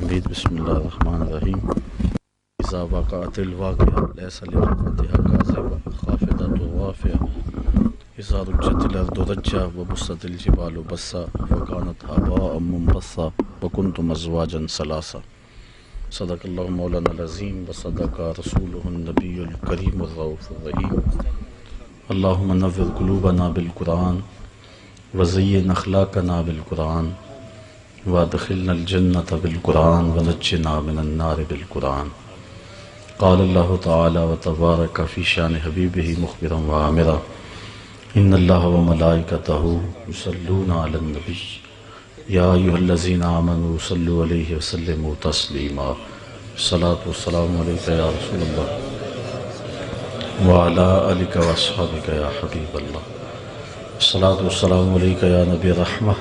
حمید بسم اللہ الرحمن الرحیم اذا وقعت الواقعہ لیس لرفتها کاذبہ خافضۃ رافعہ اذا رجت الارض رجا وبست الجبال بسا وكانت هباء منبثا وكنتم ازواجا ثلاثا صدق اللہ مولانا العظیم وصدق رسولہ النبی الکریم الرؤوف الرحیم اللہم نور قلوبنا بالقرآن وزین اخلاقنا بالقرآن وادخلنا الجنة بالقرآن ونجنا من النار بالقرآن قال اللہ تعالی وتبارک فی شان حبیبہ مخبرا وعامرا ان اللہ وملائکتہ یصلون علی النبی یا ایھا الذین آمنوا صلوا علیہ وسلموا تسلیما الصلاۃ والسلام علیک یا رسول اللہ وعلی آلک واصحابک یا حبیب اللہ الصلاۃ والسلام علیک یا نبی رحمہ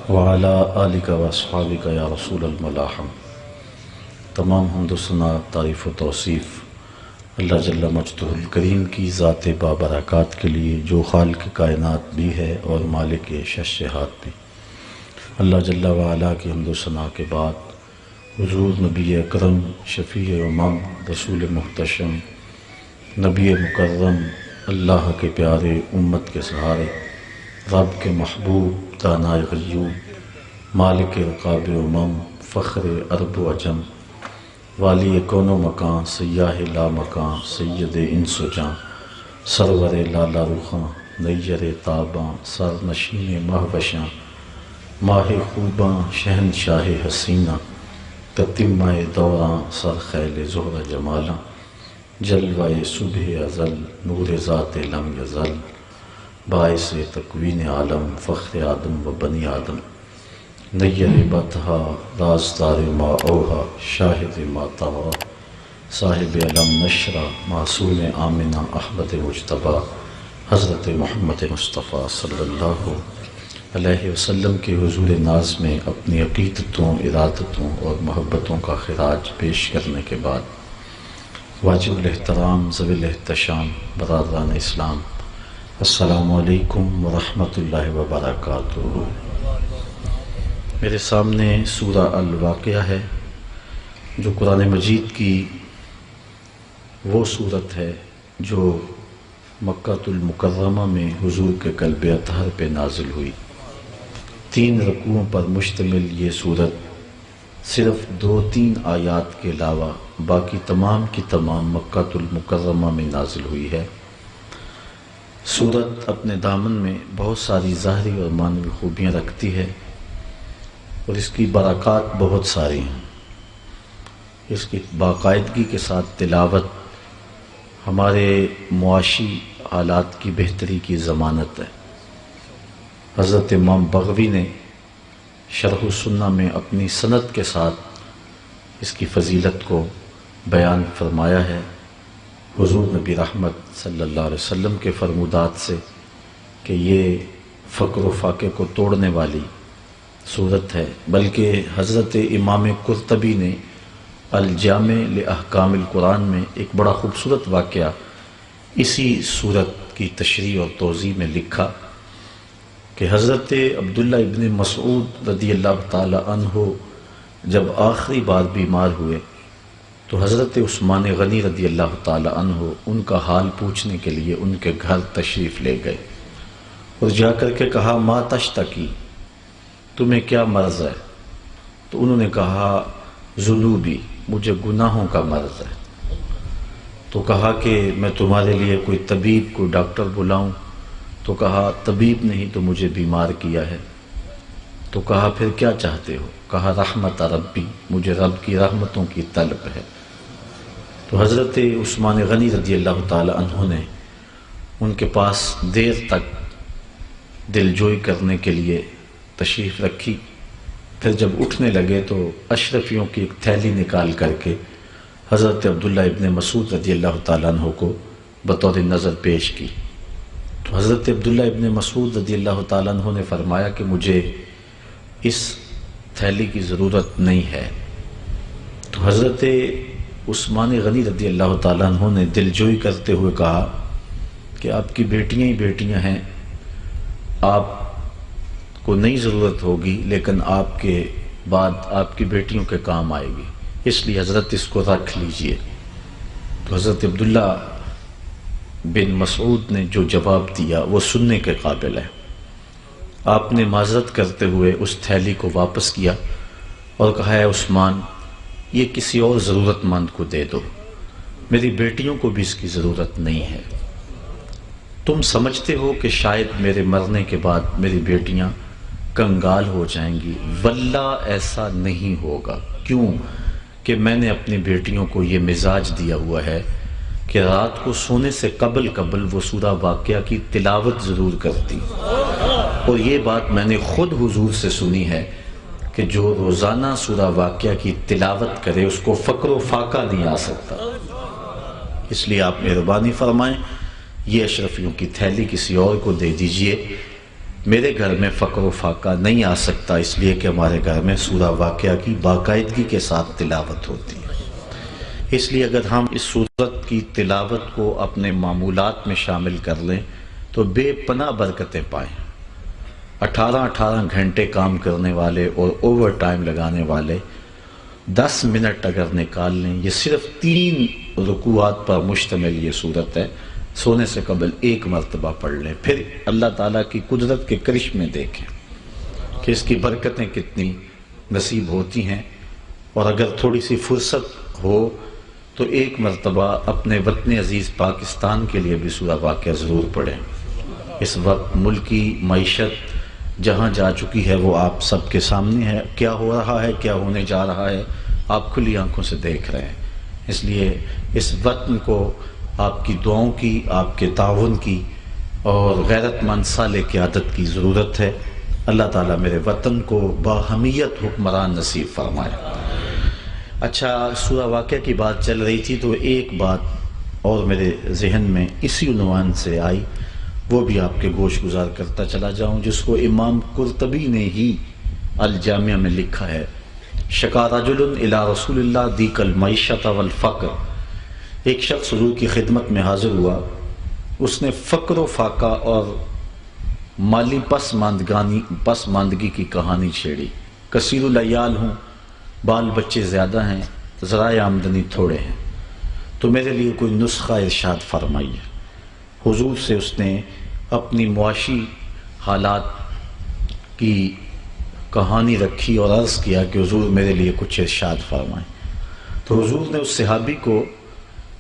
وعلی آلک واصحابک یا رسول الملاحم۔ تمام حمد و ثنا، تعریف و توصیف اللہ جل مجدہ الکریم کی ذات بابرکات کے لیے جو خالق کائنات بھی ہے اور مالک ششہات بھی۔ اللہ جل وعلا کی حمد و ثنا کے بعد حضور نبی اکرم شفیع امم رسول محتشم نبی مکرم اللہ کے پیارے امت کے سہارے رب کے محبوب دانائے غیوب مالک رقاب امم فخر عرب و عجم والی کون و مکان سیاہ لا مکان سید انس و جاں سرور لالا رخاں نیر تاباں سر نشین مہوشاں ماہ خوباں شہنشاہ حسینہ تتمہ دوراں سر خیل زہر جمالاں جلوہ صبح ازل نور ذات لم یزل باعث تکوین عالم فخر آدم و بنی آدم نیر بطہا رازدار ما اوہا شاہد ما طہا صاحب علم نشرہ معصوم آمنہ احمد مجتبیٰ حضرت محمد مصطفیٰ صلی اللہ علیہ وسلم کے حضور ناز میں اپنی عقیدتوں ارادتوں اور محبتوں کا خراج پیش کرنے کے بعد واجب الاحترام ذوی الاحتشام برادران اسلام السلام علیکم ورحمۃ اللہ وبرکاتہ۔ میرے سامنے سورہ الواقعہ ہے جو قرآن مجید کی وہ سورت ہے جو مکہ المکرمہ میں حضور کے قلب اطہر پہ نازل ہوئی۔ 3 رکوعوں پر مشتمل یہ سورت صرف 2-3 آیات کے علاوہ باقی تمام کی تمام مکہ المکرمہ میں نازل ہوئی ہے۔ سورت اپنے دامن میں بہت ساری ظاہری اور معنوی خوبیاں رکھتی ہے اور اس کی برکات بہت ساری ہیں۔ اس کی باقاعدگی کے ساتھ تلاوت ہمارے معاشی حالات کی بہتری کی ضمانت ہے۔ حضرت امام بغوی نے شرح السنہ میں اپنی سند کے ساتھ اس کی فضیلت کو بیان فرمایا ہے حضور نبی رحمت صلی اللہ علیہ وسلم کے فرمودات سے کہ یہ فقر و فاقے کو توڑنے والی سورت ہے، بلکہ حضرت امام قرطبی نے الجامع لاحکام القرآن میں ایک بڑا خوبصورت واقعہ اسی سورت کی تشریح اور توضیح میں لکھا کہ حضرت عبداللہ ابن مسعود رضی اللہ تعالی عنہ جب آخری بار بیمار ہوئے تو حضرت عثمان غنی رضی اللہ تعالی عنہ ان کا حال پوچھنے کے لیے ان کے گھر تشریف لے گئے اور جا کر کے کہا ما تشتکی، تمہیں کیا مرض ہے؟ تو انہوں نے کہا ذنوبی، مجھے گناہوں کا مرض ہے۔ تو کہا کہ میں تمہارے لیے کوئی طبیب کوئی ڈاکٹر بلاؤں؟ تو کہا طبیب نے ہی تو مجھے بیمار کیا ہے۔ تو کہا پھر کیا چاہتے ہو؟ کہا رحمت ربی، مجھے رب کی رحمتوں کی طلب ہے۔ تو حضرت عثمان غنی رضی اللہ تعالی عنہ نے ان کے پاس دیر تک دل جوئی کرنے کے لیے تشریف رکھی۔ پھر جب اٹھنے لگے تو اشرفیوں کی ایک تھیلی نکال کر کے حضرت عبداللہ ابن مسعود رضی اللہ تعالیٰ عنہ کو بطور نظر پیش کی۔ تو حضرت عبداللہ ابن مسعود رضی اللہ تعالیٰ عنہ نے فرمایا کہ مجھے اس تھیلی کی ضرورت نہیں ہے۔ تو حضرت عثمان غنی رضی اللہ تعالیٰ عنہ نے دل جوئی کرتے ہوئے کہا کہ آپ کی بیٹیاں ہی بیٹیاں ہیں، آپ کو نہیں ضرورت ہوگی، لیکن آپ کے بات آپ کی بیٹیوں کے کام آئے گی، اس لیے حضرت اس کو رکھ لیجئے۔ تو حضرت عبداللہ بن مسعود نے جو جواب دیا وہ سننے کے قابل ہے۔ آپ نے معذرت کرتے ہوئے اس تھیلی کو واپس کیا اور کہا ہے عثمان، یہ کسی اور ضرورت مند کو دے دو، میری بیٹیوں کو بھی اس کی ضرورت نہیں ہے۔ تم سمجھتے ہو کہ شاید میرے مرنے کے بعد میری بیٹیاں کنگال ہو جائیں گی، واللہ ایسا نہیں ہوگا۔ کیوں کہ میں نے اپنی بیٹیوں کو یہ مزاج دیا ہوا ہے کہ رات کو سونے سے قبل وہ سورہ واقعہ کی تلاوت ضرور کرتی، اور یہ بات میں نے خود حضور سے سنی ہے کہ جو روزانہ سورہ واقعہ کی تلاوت کرے اس کو فقر و فاقہ نہیں آ سکتا۔ اس لیے آپ مہربانی فرمائیں یہ اشرفیوں کی تھیلی کسی اور کو دے دیجئے، میرے گھر میں فقر و فاقہ نہیں آ سکتا، اس لیے کہ ہمارے گھر میں سورہ واقعہ کی باقاعدگی کے ساتھ تلاوت ہوتی ہے۔ اس لیے اگر ہم اس سورت کی تلاوت کو اپنے معمولات میں شامل کر لیں تو بے پناہ برکتیں پائیں۔ 18 گھنٹے کام کرنے والے اور اوور ٹائم لگانے والے 10 منٹ اگر نکال لیں، یہ صرف 3 رکوعات پر مشتمل یہ سورت ہے، سونے سے قبل 1 مرتبہ پڑھ لیں، پھر اللہ تعالیٰ کی قدرت کے کرشمے دیکھیں کہ اس کی برکتیں کتنی نصیب ہوتی ہیں۔ اور اگر تھوڑی سی فرصت ہو تو 1 مرتبہ اپنے وطن عزیز پاکستان کے لیے بھی سورہ واقعہ ضرور پڑھیں۔ اس وقت ملکی معیشت جہاں جا چکی ہے وہ آپ سب کے سامنے ہے، کیا ہو رہا ہے، کیا ہونے جا رہا ہے، آپ کھلی آنکھوں سے دیکھ رہے ہیں۔ اس لیے اس وطن کو آپ کی دعاؤں کی، آپ کے تعاون کی اور غیرت مند صالح قیادت کی ضرورت ہے۔ اللہ تعالیٰ میرے وطن کو باہمیت حکمران نصیب فرمائے۔ اچھا، سورہ واقعہ کی بات چل رہی تھی تو ایک بات اور میرے ذہن میں اسی عنوان سے آئی، وہ بھی آپ کے گوش گزار کرتا چلا جاؤں، جس کو امام قرطبی نے ہی الجامعہ میں لکھا ہے۔ شکا رجل الی رسول اللہ دیک المعیشۃ والفقر، ایک شخص حضور کی خدمت میں حاضر ہوا، اس نے فقر و فاقہ اور مالی پسماندگی کی کہانی چھیڑی۔ کثیر العیال ہوں، بال بچے زیادہ ہیں، ذرائع آمدنی تھوڑے ہیں، تو میرے لیے کوئی نسخہ ارشاد فرمائیے۔ حضور سے اس نے اپنی معاشی حالات کی کہانی رکھی اور عرض کیا کہ حضور میرے لیے کچھ ارشاد فرمائیں۔ تو حضور نے اس صحابی کو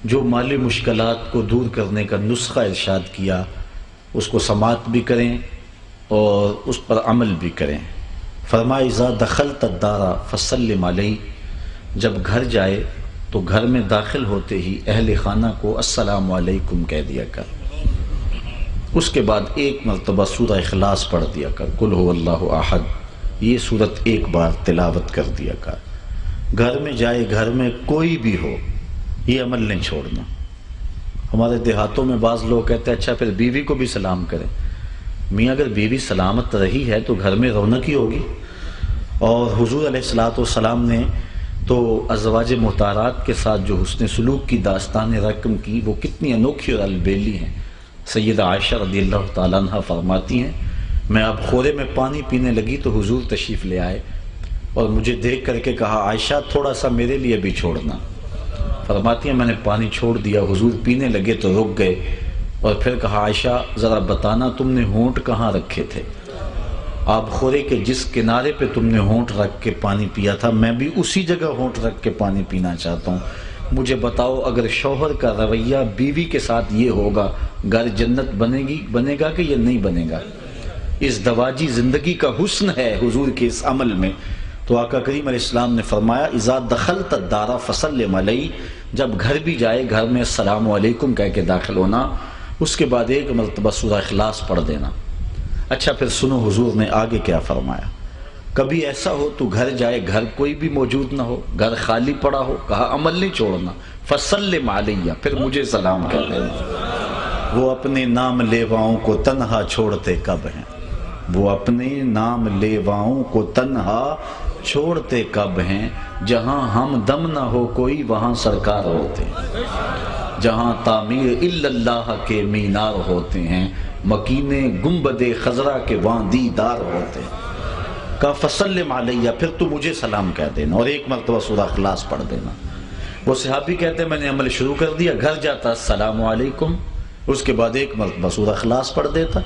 جو مالی مشکلات کو دور کرنے کا نسخہ ارشاد کیا اس کو سماعت بھی کریں اور اس پر عمل بھی کریں۔ فرمایا اذا دخلت الدار فسلم علیہ، جب گھر جائے تو گھر میں داخل ہوتے ہی اہل خانہ کو السلام علیکم کہہ دیا کر، اس کے بعد 1 مرتبہ سورہ اخلاص پڑھ دیا کر، قل هو اللہ احد، یہ سورت 1 بار تلاوت کر دیا کر۔ گھر میں جائے، گھر میں کوئی بھی ہو، یہ عمل نہیں چھوڑنا۔ ہمارے دیہاتوں میں بعض لوگ کہتے ہیں اچھا پھر بیوی کو بھی سلام کریں۔ میاں اگر بیوی سلامت رہی ہے تو گھر میں رونق ہی ہوگی۔ اور حضور علیہ السلام نے تو ازواج محترمات کے ساتھ جو حسن سلوک کی داستان رقم کی وہ کتنی انوکھی اور البیلی ہیں۔ سیدہ عائشہ رضی اللہ تعالیٰ عنہ فرماتی ہیں میں اب خورے میں پانی پینے لگی تو حضور تشریف لے آئے اور مجھے دیکھ کر کے کہا عائشہ تھوڑا سا میرے لیے بھی چھوڑنا۔ فرماتی ہیں میں نے پانی چھوڑ دیا، حضور پینے لگے تو رک گئے اور پھر کہا عائشہ ذرا بتانا تم نے ہونٹ کہاں رکھے تھے؟ آپ خورے کے جس کنارے پہ تم نے ہونٹ رکھ کے پانی پیا تھا میں بھی اسی جگہ ہونٹ رکھ کے پانی پینا چاہتا ہوں، مجھے بتاؤ اگر شوہر کا رویہ بیوی کے ساتھ یہ ہوگا گھر جنت بنے گا کہ یہ نہیں بنے گا؟ اس دواجی زندگی کا حسن ہے حضور کے اس عمل میں۔ تو آقا کریم علیہ السلام نے فرمایا اذا دخلت الدار فسلم علیہ، جب گھر بھی جائے گھر میں السلام علیکم کہہ کے داخل ہونا، اس کے بعد 1 مرتبہ سورہ اخلاص پڑھ دینا۔ اچھا پھر سنو حضور نے آگے کیا فرمایا۔ کبھی ایسا ہو تو گھر جائے، گھر کوئی بھی موجود نہ ہو، گھر خالی پڑا ہو، کہا عمل نہیں چھوڑنا، فسلم علیہ، پھر مجھے سلام کر دینا۔ وہ اپنے نام لیواؤں کو تنہا چھوڑتے کب ہیں، وہ اپنے نام لیواؤں کو تنہا چھوڑتے کب ہیں، جہاں ہم دم نہ ہو کوئی وہاں سرکار ہوتے ہیں، جہاں تعمیر الا اللہ کے مینار ہوتے ہیں، مکینے گنبد خضرا کے وہاں دیدار ہوتے ہیں۔ کہا فسلم علیہ، پھر تو مجھے سلام کہہ دینا اور ایک مرتبہ سورہ اخلاص پڑھ دینا۔ وہ صحابی کہتے ہیں میں نے عمل شروع کر دیا، گھر جاتا السلام علیکم، اس کے بعد ایک مرتبہ سورہ اخلاص پڑھ دیتا۔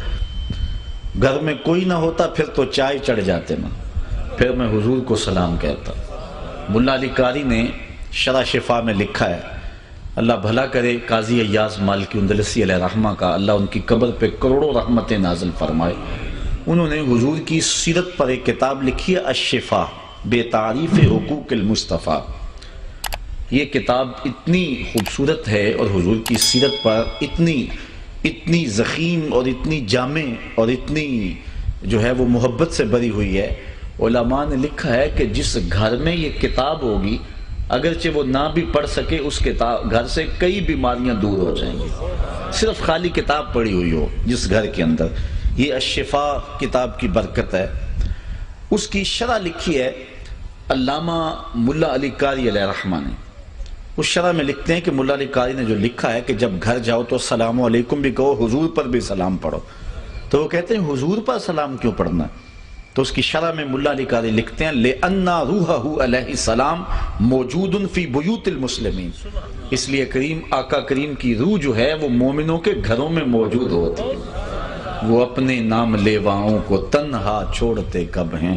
گھر میں کوئی نہ ہوتا پھر تو چائے چڑھ جاتے نا، پھر میں حضور کو سلام کہتا۔ ملا علی قاری نے شرح شفا میں لکھا ہے، اللہ بھلا کرے قاضی ایاز مالکی اندلسی علیہ رحمہ کا، اللہ ان کی قبر پہ کروڑوں رحمتیں نازل فرمائے۔ انہوں نے حضور کی سیرت پر ایک کتاب لکھی ہے الشفا بے تعریف حقوق المصطفیٰ۔ یہ کتاب اتنی خوبصورت ہے اور حضور کی سیرت پر اتنی ضخیم اور اتنی جامع اور اتنی جو ہے وہ محبت سے بھری ہوئی ہے۔ علماء نے لکھا ہے کہ جس گھر میں یہ کتاب ہوگی، اگرچہ وہ نہ بھی پڑھ سکے، اس کتاب گھر سے کئی بیماریاں دور ہو جائیں گی، صرف خالی کتاب پڑھی ہوئی ہو جس گھر کے اندر۔ یہ الشفا کتاب کی برکت ہے۔ اس کی شرح لکھی ہے علامہ ملا علی قاری علیہ رحمہ نے۔ اس شرح میں لکھتے ہیں کہ ملا علی قاری نے جو لکھا ہے کہ جب گھر جاؤ تو السلام علیکم بھی کہو، حضور پر بھی سلام پڑھو۔ تو وہ کہتے ہیں حضور پر سلام کیوں پڑھنا؟ تو اس کی شرح میں ملا علی قاری لکھتے ہیں لِأَنَّ رُوحَهُ علیہ السلام موجود فی بیوت المسلمین، اس لیے آقا کریم کی روح جو ہے وہ مومنوں کے گھروں میں موجود ہوتی ہے۔ وہ اپنے نام لیواؤں کو تنہا چھوڑتے کب ہیں،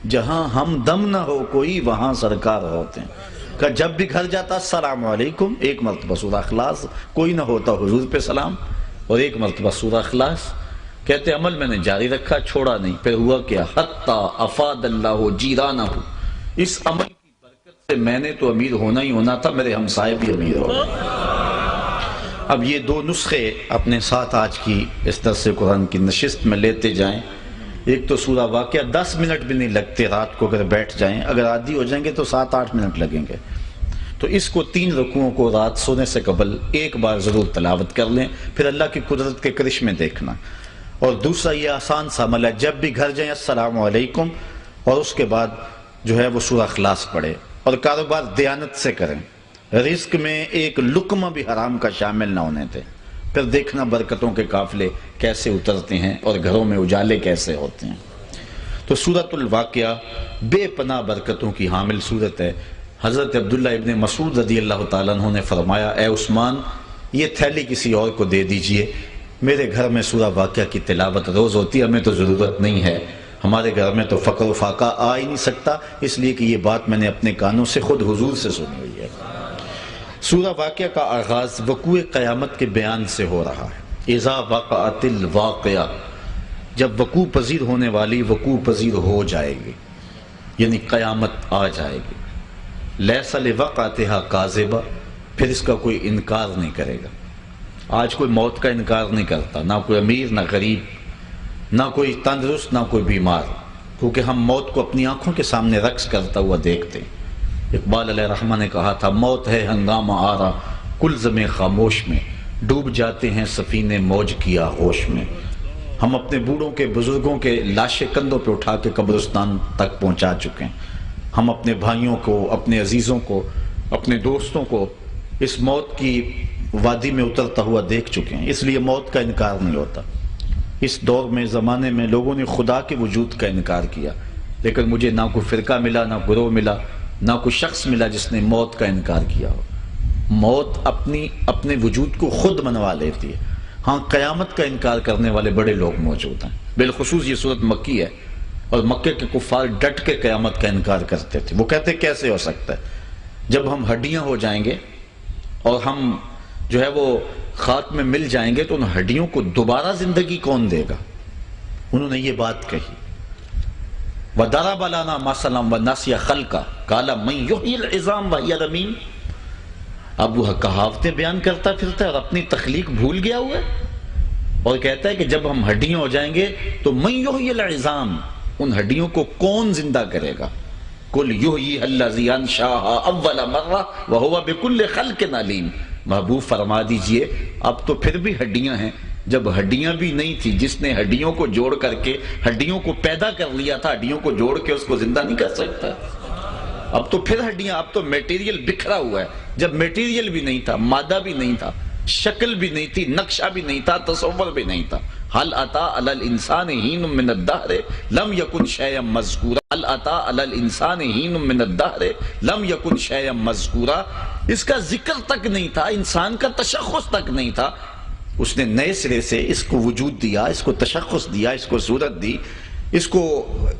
جہاں ہم دم نہ ہو کوئی وہاں سرکار ہوتے ہیں۔ کہ جب بھی گھر جاتا السلام علیکم، ایک مرتبہ سورہ اخلاص، کوئی نہ ہوتا حضور پہ سلام اور ایک مرتبہ سورہ اخلاص۔ کہتے عمل میں نے جاری رکھا، چھوڑا نہیں۔ پھر ہوا کیا حتی افاد اللہ جیرانہ، اس عمل کی برکت سے میں نے تو امیر ہونا ہی ہونا تھا، میرے ہمسائے بھی امیر ہو گئے۔ اب یہ دو نسخے اپنے ساتھ آج کی اس درس قرآن کی نشست میں لیتے جائیں۔ ایک تو سورہ واقعہ 10 منٹ بھی نہیں لگتے، رات کو اگر بیٹھ جائیں، اگر عادی ہو جائیں گے تو 7-8 منٹ لگیں گے۔ تو اس کو 3 رکوعوں کو رات سونے سے قبل ایک بار ضرور تلاوت کر لیں، پھر اللہ کی قدرت کے کرشمے دیکھنا۔ اور دوسرا یہ آسان سا عمل ہے، جب بھی گھر جائیں السلام علیکم اور اس کے بعد جو ہے وہ سورہ اخلاص پڑھے، اور کاروبار دیانت سے کریں، رزق میں ایک لقمہ بھی حرام کا شامل نہ ہونے دیں، پھر دیکھنا برکتوں کے قافلے کیسے اترتے ہیں اور گھروں میں اجالے کیسے ہوتے ہیں۔ تو سورۃ الواقعہ بے پناہ برکتوں کی حامل سورت ہے۔ حضرت عبداللہ ابن مسعود رضی اللہ تعالیٰ عنہ نے فرمایا، اے عثمان یہ تھیلی کسی اور کو دے دیجئے، میرے گھر میں سورہ واقعہ کی تلاوت روز ہوتی ہے، ہمیں تو ضرورت نہیں ہے، ہمارے گھر میں تو فقر و فاقہ آ ہی نہیں سکتا، اس لیے کہ یہ بات میں نے اپنے کانوں سے خود حضور سے سنی ہوئی ہے۔ سورہ واقعہ کا آغاز وقوع قیامت کے بیان سے ہو رہا ہے۔ اذا وقعت الواقعہ، جب وقوع پذیر ہونے والی وقوع پذیر ہو جائے گی، یعنی قیامت آ جائے گی۔ لیس لوقعتها کاذبہ، پھر اس کا کوئی انکار نہیں کرے گا۔ آج کوئی موت کا انکار نہیں کرتا، نہ کوئی امیر نہ غریب، نہ کوئی تندرست نہ کوئی بیمار، کیونکہ ہم موت کو اپنی آنکھوں کے سامنے رقص کرتا ہوا دیکھتے ہیں۔ اقبال علیہ رحمہ نے کہا تھا، موت ہے ہنگامہ آرا کلزم خاموش میں، ڈوب جاتے ہیں سفینے موج کی آغوش میں۔ ہم اپنے بوڑھوں کے بزرگوں کے لاشیں کندھوں پہ اٹھا کے قبرستان تک پہنچا چکے ہیں۔ ہم اپنے بھائیوں کو، اپنے عزیزوں کو، اپنے دوستوں کو اس موت کی وادی میں اترتا ہوا دیکھ چکے ہیں، اس لیے موت کا انکار نہیں ہوتا۔ اس دور میں، زمانے میں لوگوں نے خدا کے وجود کا انکار کیا، لیکن مجھے نہ کوئی فرقہ ملا، نہ گروہ ملا، نہ کوئی شخص ملا جس نے موت کا انکار کیا ہو۔ موت اپنے وجود کو خود منوا لیتی ہے۔ ہاں، قیامت کا انکار کرنے والے بڑے لوگ موجود ہیں، بالخصوص یہ صورت مکی ہے، اور مکے کے کفار ڈٹ کے قیامت کا انکار کرتے تھے۔ وہ کہتے کیسے ہو سکتا ہے، جب ہم ہڈیاں ہو جائیں گے اور ہم جو ہے وہ خاک میں مل جائیں گے تو ان ہڈیوں کو دوبارہ زندگی کون دے گا؟ انہوں نے یہ بات کہی، وَضَرَبَ لَنَا مَثَلًا وَنَسِيَ خَلْقَهُ قَالَ مَنْ يُحْيِي الْعِظَامَ وَهِيَ رَمِيمٌ۔ اب وہ کہاوتیں بیان کرتا پھرتا ہے اور اپنی تخلیق بھول گیا ہوا ہے، اور کہتا ہے کہ جب ہم ہڈیاں ہو جائیں گے تو مَنْ يُحْيِي الْعِظَامَ، ان ہڈیوں کو کون زندہ کرے گا؟ قُلْ يُحْيِيهَا الَّذِي أَنشَأَهَا أَوَّلَ مَرَّةٍ وَهُوَ بِكُلِّ خَلْقٍ عَلِيمٌ۔ محبوب فرما دیجئے اب تو پھر بھی ہڈیاں ہیں، جب ہڈیاں بھی نہیں تھی، جس نے ہڈیوں کو جوڑ کر کے ہڈیوں کو پیدا کر لیا تھا، ہڈیوں کو جوڑ کے اس کو زندہ نہیں کر سکتا۔ اب تو پھر ہڈیاں، اب تو میٹیریل بکھرا ہوا ہے، جب میٹیریل بھی نہیں تھا، مادہ بھی نہیں تھا، شکل بھی نہیں تھی، نقشہ بھی نہیں تھا، تصور بھی نہیں تھا، هل أتى على الإنسان حين من الدهر لم يكن شيئا مذكورا هل أتى على الإنسان حين من الدهر لم يكن شيئا مذكورا. اس کا ذکر تک نہیں تھا، انسان کا تشخص تک نہیں تھا. اس نے نئے سرے سے اس کو وجود دیا، اس کو تشخص دیا، اس کو صورت دی، اس کو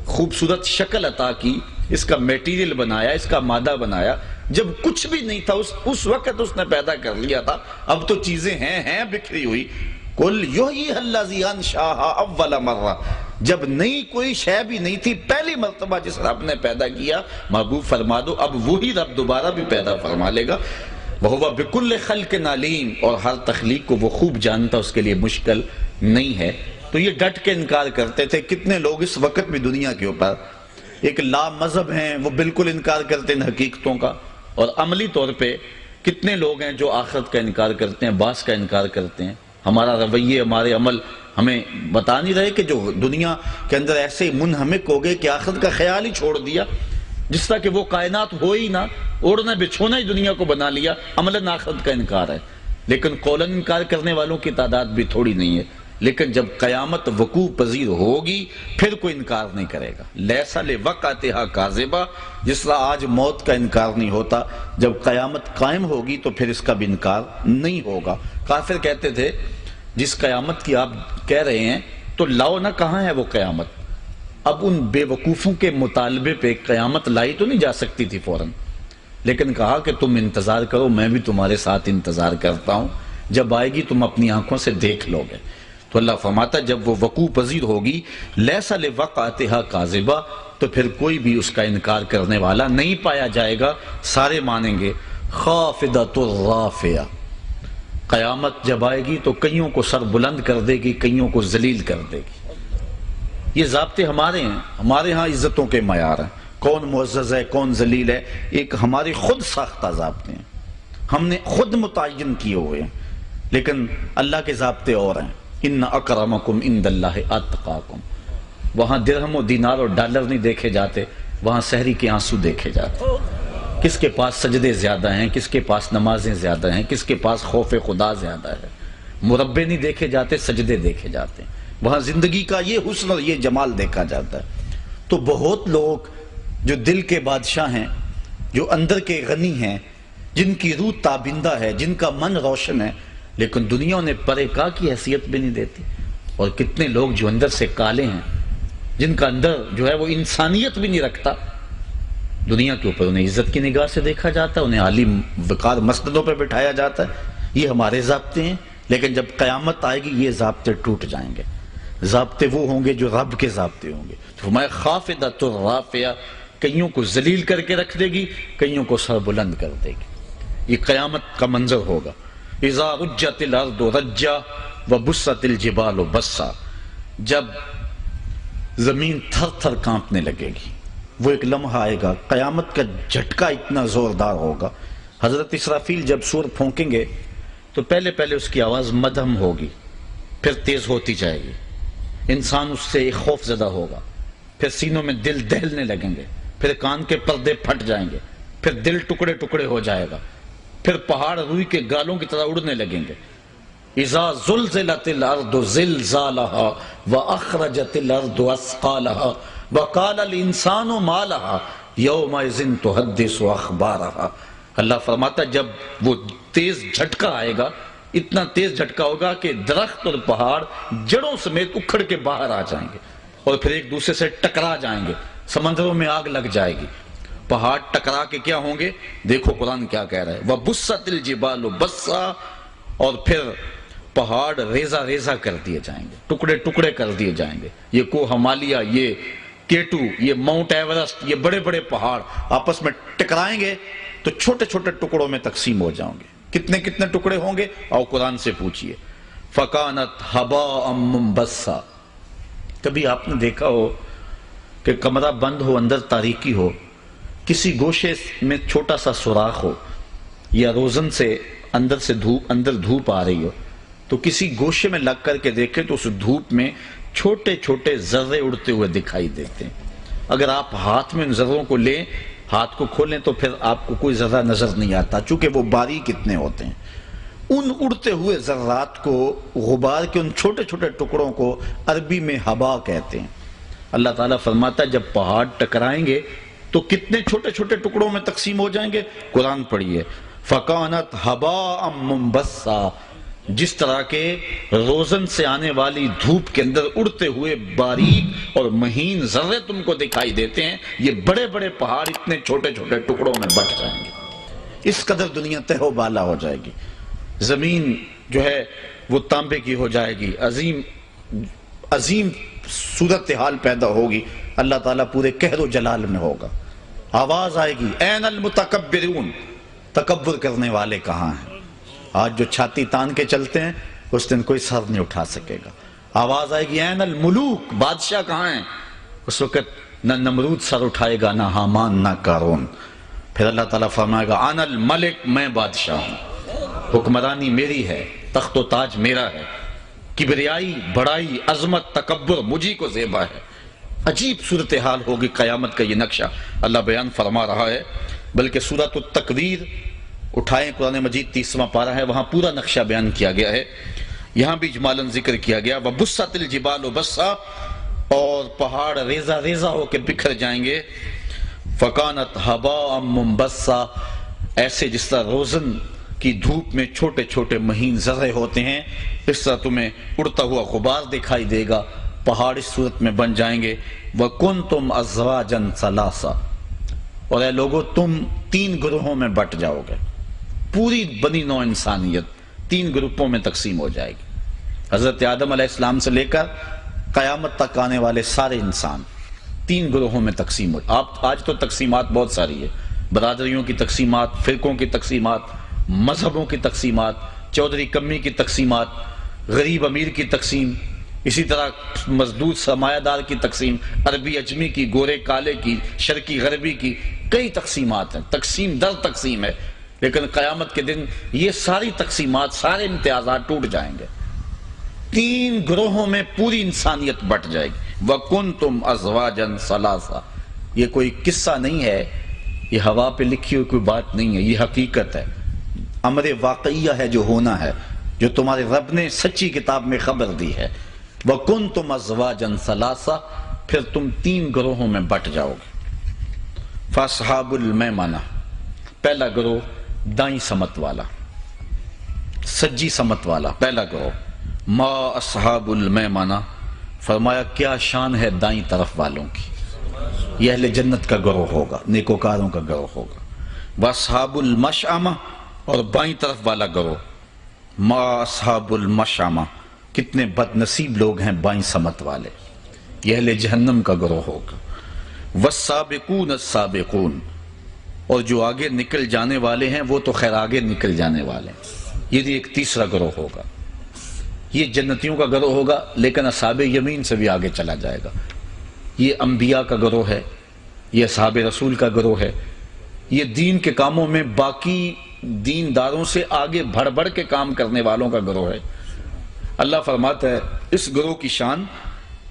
خوبصورت شکل عطا کی، اس کا میٹیریل بنایا، اس کا مادہ بنایا. جب کچھ بھی نہیں تھا اس وقت اس نے پیدا کر لیا تھا. اب تو چیزیں ہیں بکھری ہوئی. قل یحییھا الذی انشأھا اول مرہ، جب نئی کوئی شے بھی نہیں تھی، پہلی مرتبہ جس رب نے پیدا کیا، محبوب فرما دو اب وہی رب دوبارہ بھی پیدا فرما لے گا. وَهُوَ بِكُلِّ خَلْقٍ عَلِيمٌ، اور ہر تخلیق کو وہ خوب جانتا، اس کے لیے مشکل نہیں ہے. تو یہ ڈٹ کے انکار کرتے تھے. کتنے لوگ اس وقت بھی دنیا کے اوپر ایک لا مذہب ہیں، وہ بالکل انکار کرتے ہیں حقیقتوں کا. اور عملی طور پہ کتنے لوگ ہیں جو آخرت کا انکار کرتے ہیں، بعث کا انکار کرتے ہیں. ہمارا رویے، ہمارے عمل ہمیں بتا نہیں رہے کہ جو دنیا کے اندر ایسے منہمک ہو گئے کہ آخرت کا خیال ہی چھوڑ دیا، جس طرح کہ وہ کائنات ہو ہی نہ، اوڑھنا بچھونا ہی دنیا کو بنا لیا. عملاً آخرت کا انکار ہے، لیکن قولاً انکار کرنے والوں کی تعداد بھی تھوڑی نہیں ہے. لیکن جب قیامت وقوع پذیر ہوگی پھر کوئی انکار نہیں کرے گا. لیس لوقعتھا کاذبہ، جس طرح آج موت کا انکار نہیں ہوتا، جب قیامت قائم ہوگی تو پھر اس کا بھی انکار نہیں ہوگا. کافر کہتے تھے جس قیامت کی آپ کہہ رہے ہیں تو لاؤ نہ، کہاں ہے وہ قیامت؟ اب ان بے وقوفوں کے مطالبے پہ قیامت لائی تو نہیں جا سکتی تھی فوراً، لیکن کہا کہ تم انتظار کرو، میں بھی تمہارے ساتھ انتظار کرتا ہوں، جب آئے گی تم اپنی آنکھوں سے دیکھ لو گے. تو اللہ فرماتا جب وہ وقوع پذیر ہوگی، لیس لوقعتھا کاذبہ، تو پھر کوئی بھی اس کا انکار کرنے والا نہیں پایا جائے گا، سارے مانیں گے. خافضۃ رافعہ، قیامت جب آئے گی تو کئیوں کو سر بلند کر دے گی، کئیوں کو ذلیل کر دے گی. یہ ضابطے ہمارے ہیں، ہمارے ہاں عزتوں کے معیار ہیں، کون معزز ہے کون ذلیل ہے، ایک ہمارے خود ساختہ ضابطے ہیں، ہم نے خود متعین کیے ہوئے ہیں. لیکن اللہ کے ضابطے اور ہیں. ان اکرمکم عند اللہ اتقاکم. وہاں درہم و دینار اور ڈالر نہیں دیکھے جاتے، وہاں سحری کے آنسو دیکھے جاتے. کس کے پاس سجدے زیادہ ہیں، کس کے پاس نمازیں زیادہ ہیں، کس کے پاس خوف خدا زیادہ ہے. مربے نہیں دیکھے جاتے، سجدے دیکھے جاتے ہیں. وہاں زندگی کا یہ حسن اور یہ جمال دیکھا جاتا ہے. تو بہت لوگ جو دل کے بادشاہ ہیں، جو اندر کے غنی ہیں، جن کی روح تابندہ ہے، جن کا من روشن ہے، لیکن دنیا انہیں پرے کا کی حیثیت بھی نہیں دیتی. اور کتنے لوگ جو اندر سے کالے ہیں، جن کا اندر جو ہے وہ انسانیت بھی نہیں رکھتا، دنیا کے اوپر انہیں عزت کی نگاہ سے دیکھا جاتا ہے، انہیں عالی وقار مسجدوں پہ بٹھایا جاتا ہے. یہ ہمارے ضابطے ہیں. لیکن جب قیامت آئے گی یہ ضابطے ٹوٹ جائیں گے. ضابطے وہ ہوں گے جو رب کے ضابطے ہوں گے. فرمایا خافضۃ رافعہ، کئیوں کو ذلیل کر کے رکھ دے گی، کئیوں کو سر بلند کر دے گی. یہ قیامت کا منظر ہوگا. اذا رجت الارض رجا وبست الجبال بسا، جب زمین تھر تھر کانپنے لگے گی. وہ ایک لمحہ آئے گا، قیامت کا جھٹکا اتنا زوردار ہوگا. حضرت اسرافیل جب سور پھونکیں گے تو پہلے اس کی آواز مدھم ہوگی، پھر تیز ہوتی جائے گی. انسان اس سے خوف زدہ ہوگا، پھر سینوں میں دل دہلنے لگیں گے، پھر کان کے پردے پھٹ جائیں گے، پھر دل ٹکڑے ٹکڑے ہو جائے گا، پھر پہاڑ روئی کے گالوں کی طرح اڑنے لگیں گے. اذا زلزلت الارض زلزالها واخرجت الارض اثقالها وقال الانسان ما لها يومئذ تحدث اخبارها. اللہ فرماتا جب وہ تیز جھٹکا آئے گا، اتنا تیز جھٹکا ہوگا کہ درخت اور پہاڑ جڑوں سمیت اکھڑ کے باہر آ جائیں گے اور پھر ایک دوسرے سے ٹکرا جائیں گے. سمندروں میں آگ لگ جائے گی. پہاڑ ٹکرا کے کیا ہوں گے؟ دیکھو قرآن کیا کہہ رہا ہے. وَبُسَّتِ الْجِبَالُ بَسًّا، اور پھر پہاڑ ریزہ ریزہ کر دیے جائیں گے، ٹکڑے ٹکڑے کر دیے جائیں گے. یہ کوہ ہمالیہ، یہ کیٹو، یہ ماؤنٹ ایورسٹ، یہ بڑے بڑے پہاڑ آپس میں ٹکرائیں گے تو چھوٹے چھوٹے ٹکڑوں میں تقسیم ہو جاؤں گے. کتنے کتنے ٹکڑے ہوں گے؟ اور قرآن سے پوچھئے. فَكَانَتْ هَبَاءً مُنبَثًّا. کبھی آپ نے دیکھا ہو کہ کمرہ بند ہو، اندر تاریکی ہو، کسی گوشے میں چھوٹا سا سوراخ ہو، یا روزن سے اندر دھوپ آ رہی ہو، تو کسی گوشے میں لگ کر کے دیکھیں تو اس دھوپ میں چھوٹے چھوٹے ذرے اڑتے ہوئے دکھائی دیتے ہیں. اگر آپ ہاتھ میں ان ذروں کو لیں، ہاتھ کو کھولیں، تو پھر آپ کو کوئی ذرہ نظر نہیں آتا، چونکہ وہ باریک اتنے ہوتے ہیں. ان اڑتے ہوئے ذرات کو، غبار کے ان چھوٹے چھوٹے ٹکڑوں کو عربی میں ہوا کہتے ہیں۔ اللہ تعالیٰ فرماتا ہے جب پہاڑ ٹکرائیں گے تو کتنے چھوٹے چھوٹے ٹکڑوں میں تقسیم ہو جائیں گے۔ قرآن پڑھیے، فَكَانَتْ هَبَاءً مُنبَثًّا، جس طرح کے روزن سے آنے والی دھوپ کے اندر اڑتے ہوئے باریک اور مہین ذرے تم کو دکھائی دیتے ہیں، یہ بڑے بڑے پہاڑ اتنے چھوٹے چھوٹے ٹکڑوں میں بٹ جائیں گے۔ اس قدر دنیا تہ و بالا ہو جائے گی، زمین جو ہے وہ تانبے کی ہو جائے گی، عظیم صورتحال پیدا ہوگی، اللہ تعالیٰ پورے قہر و جلال میں ہوگا۔ آواز آئے گی، این المتکبرون، تکبر کرنے والے کہاں ہیں؟ آج جو چھاتی تان کے چلتے ہیں اس دن کوئی سر نہیں اٹھا سکے گا۔ آواز آئے گی، این الملوک، بادشاہ کہاں ہیں؟ اس وقت نہ نمرود سر اٹھائے گا، نہ حامان، نہ قارون۔ پھر اللہ تعالیٰ فرمائے گا، انا الملک، میں بادشاہ ہوں، حکمرانی میری ہے، تخت و تاج میرا ہے، کبریائی، بڑائی، عظمت، تکبر مجھی کو زیبا ہے۔ عجیب صورتحال ہوگی قیامت کا یہ نقشہ اللہ بیان فرما رہا ہے۔ بلکہ سورۃ التکویر اٹھائیں، قرآن مجید 30واں پارہ ہے، وہاں پورا نقشہ بیان کیا گیا ہے۔ یہاں بھی اجمالاً ذکر کیا گیا، وَبُسَّتِ الْجِبَالُ بَسًّا، اور پہاڑ ریزہ ریزہ ہو کے بکھر جائیں گے۔ فَكَانَتْ هَبَاءً مُنبَثًّا، ایسے جس طرح روزن کی دھوپ میں چھوٹے چھوٹے مہین ذرے ہوتے ہیں، اس طرح تمہیں اڑتا ہوا غبار دکھائی دے گا، پہاڑ اس صورت میں بن جائیں گے۔ وَكُنْتُمْ أَزْوَاجًا ثَلَاثًا، اور اے لوگو تم 3 گروہوں میں بٹ جاؤ گے، پوری بنی نوع انسانیت 3 گروپوں میں تقسیم ہو جائے گی۔ حضرت آدم علیہ السلام سے لے کر قیامت تک آنے والے سارے انسان 3 گروہوں میں تقسیم ہو۔ آج تو تقسیمات بہت ساری ہے، برادریوں کی تقسیمات، فرقوں کی تقسیمات، مذہبوں کی تقسیمات، چودھری کمی کی تقسیمات، غریب امیر کی تقسیم، اسی طرح مزدور سرمایہ دار کی تقسیم، عربی اجمی کی، گورے کالے کی، شرقی غربی کی، کئی تقسیمات ہیں، تقسیم در تقسیم ہے۔ لیکن قیامت کے دن یہ ساری تقسیمات، سارے امتیازات ٹوٹ جائیں گے، 3 گروہوں میں پوری انسانیت بٹ جائے گی۔ وَكُنْتُمْ أَزْوَاجًا ثَلَاثًا، یہ کوئی قصہ نہیں ہے، یہ ہوا پہ لکھی ہوئی کوئی بات نہیں ہے، یہ حقیقت ہے، امر واقعیہ ہے جو ہونا ہے، جو تمہارے رب نے سچی کتاب میں خبر دی ہے۔ وَكُنْتُمْ أَزْوَاجًا ثَلَاثًا، پھر تم 3 گروہوں میں بٹ جاؤ گے۔ فَأَصْحَابُ الْمَيْمَنَةِ، پہلا گروہ دائیں سمت والا، سجی سمت والا پہلا گروہ۔ ما اصحاب المیمنہ، فرمایا کیا شان ہے دائیں طرف والوں کی، یہ اہل جنت کا گروہ ہوگا، نیکوکاروں کا گروہ ہوگا۔ واصحاب المشأمہ، اور بائیں طرف والا گروہ۔ ما اصحاب المشأمہ، کتنے بد نصیب لوگ ہیں بائیں سمت والے، یہ اہل جہنم کا گروہ ہوگا۔ والسابقون السابقون، اور جو آگے نکل جانے والے ہیں وہ تو خیر آگے نکل جانے والے ہیں، یہ بھی ایک تیسرا گروہ ہوگا، یہ جنتیوں کا گروہ ہوگا، لیکن اصحاب یمین سے بھی آگے چلا جائے گا۔ یہ انبیاء کا گروہ ہے، یہ اصحاب رسول کا گروہ ہے، یہ دین کے کاموں میں باقی دینداروں سے آگے بڑھ بڑھ کے کام کرنے والوں کا گروہ ہے۔ اللہ فرماتا ہے اس گروہ کی شان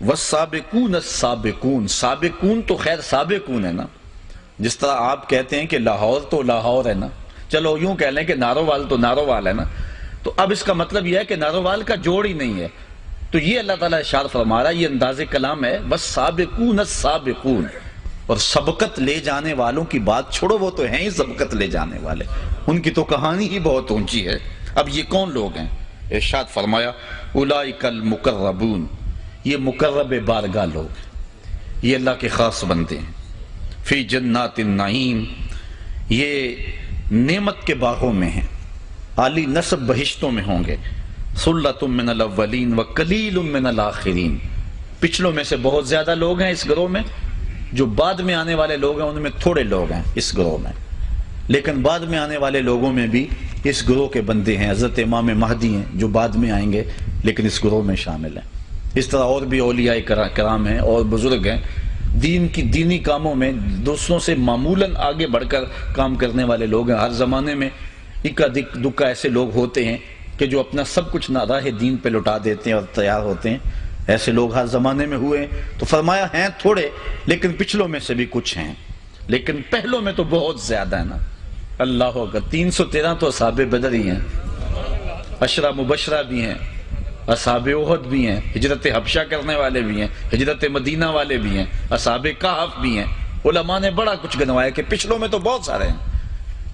والسابقون السابقون، سابقون تو خیر سابقون ہے نا، جس طرح آپ کہتے ہیں کہ لاہور تو لاہور ہے نا، چلو یوں کہہ لیں کہ نارووال تو نارووال ہے نا، تو اب اس کا مطلب یہ ہے کہ نارووال کا جوڑ ہی نہیں ہے، تو یہ اللہ تعالیٰ ارشاد فرما رہا ہے، یہ انداز کلام ہے، بس سابقون السابقون، اور سبقت لے جانے والوں کی بات چھوڑو، وہ تو ہیں ہی سبقت لے جانے والے، ان کی تو کہانی ہی بہت اونچی ہے۔ اب یہ کون لوگ ہیں؟ ارشاد فرمایا اولئک المقربون، یہ مقرب بارگاہ لوگ، یہ اللہ کے خاص بندے ہیں۔ فی جنات النعیم، یہ نعمت کے باغوں میں ہیں، عالی نصب بہشتوں میں ہوں گے۔ ثلۃ من الاولین وقلیل من الاخرین، پچھلوں میں سے بہت زیادہ لوگ ہیں اس گروہ میں، جو بعد میں آنے والے لوگ ہیں ان میں تھوڑے لوگ ہیں اس گروہ میں، لیکن بعد میں آنے والے لوگوں میں بھی اس گروہ کے بندے ہیں۔ حضرت امام مہدی ہیں جو بعد میں آئیں گے لیکن اس گروہ میں شامل ہیں۔ اس طرح اور بھی اولیاء کرام ہیں اور بزرگ ہیں، دین کی دینی کاموں میں دوسروں سے معمولاً آگے بڑھ کر کام کرنے والے لوگ ہیں۔ ہر زمانے میں اکا دکا ایسے لوگ ہوتے ہیں کہ جو اپنا سب کچھ راہ دین پہ لٹا دیتے ہیں اور تیار ہوتے ہیں، ایسے لوگ ہر زمانے میں ہوئے ہیں۔ تو فرمایا ہیں تھوڑے، لیکن پچھلوں میں سے بھی کچھ ہیں، لیکن پہلوں میں تو بہت زیادہ ہے نا۔ اللہ اکبر، 313 تو اصحاب بدر ہی ہیں، عشرہ مبشرہ بھی ہیں، اصحاب احد بھی ہیں، ہجرت حبشہ کرنے والے بھی ہیں، ہجرت مدینہ والے بھی ہیں، اصحاب کہف بھی ہیں۔ علماء نے بڑا کچھ گنوایا کہ پچھلوں میں تو بہت سارے ہیں،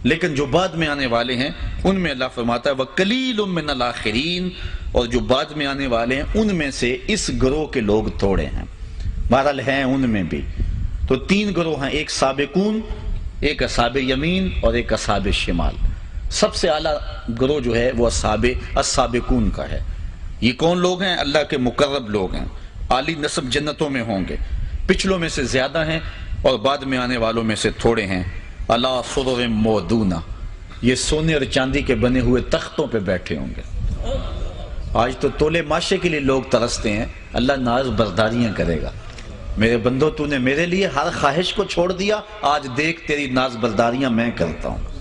لیکن جو بعد میں آنے والے ہیں ان میں اللہ فرماتا ہے وَقَلِيلٌ مِّنَ الْآخِرِينَ، اور جو بعد میں آنے والے ہیں ان میں سے اس گروہ کے لوگ تھوڑے ہیں، بہرحال ہیں ان میں بھی۔ تو 3 گروہ ہیں، ایک سابقون، ایک اصحاب یمین اور ایک اصحاب شمال۔ سب سے اعلیٰ گروہ جو ہے وہ السابقون کا ہے۔ یہ کون لوگ ہیں؟ اللہ کے مقرب لوگ ہیں، عالی نسب جنتوں میں ہوں گے، پچھلوں میں سے زیادہ ہیں اور بعد میں آنے والوں میں سے تھوڑے ہیں۔ علی سرر مودونہ، یہ سونے اور چاندی کے بنے ہوئے تختوں پہ بیٹھے ہوں گے۔ آج تو تولے ماشے کے لیے لوگ ترستے ہیں، اللہ ناز برداریاں کرے گا۔ میرے بندو تو نے میرے لیے ہر خواہش کو چھوڑ دیا، آج دیکھ تیری ناز برداریاں میں کرتا ہوں۔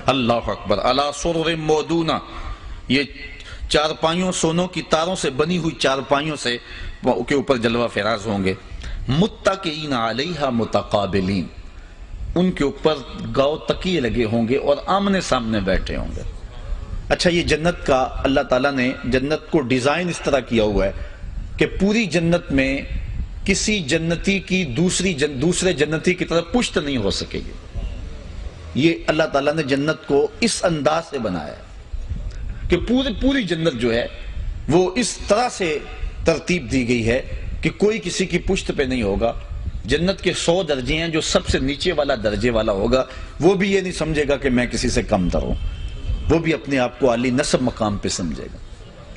اللہ اکبر۔ علی سرر مودونہ، یہ چارپائیوں، سونوں کی تاروں سے بنی ہوئی چارپائیوں سے کے اوپر جلوہ فراز ہوں گے۔ متکئین علیہا متقابلین، ان کے اوپر گاؤ تکیے لگے ہوں گے اور آمنے سامنے بیٹھے ہوں گے۔ اچھا، یہ جنت کا اللہ تعالیٰ نے جنت کو ڈیزائن اس طرح کیا ہوا ہے کہ پوری جنت میں کسی جنتی کی دوسرے جنتی کی طرف پشت نہیں ہو سکے گی۔ یہ اللہ تعالیٰ نے جنت کو اس انداز سے بنایا ہے کہ پوری جنت جو ہے وہ اس طرح سے ترتیب دی گئی ہے کہ کوئی کسی کی پشت پہ نہیں ہوگا۔ جنت کے 100 درجے ہیں، جو سب سے نیچے والا درجے والا ہوگا وہ بھی یہ نہیں سمجھے گا کہ میں کسی سے کم تر ہوں، وہ بھی اپنے آپ کو عالی نسب مقام پہ سمجھے گا،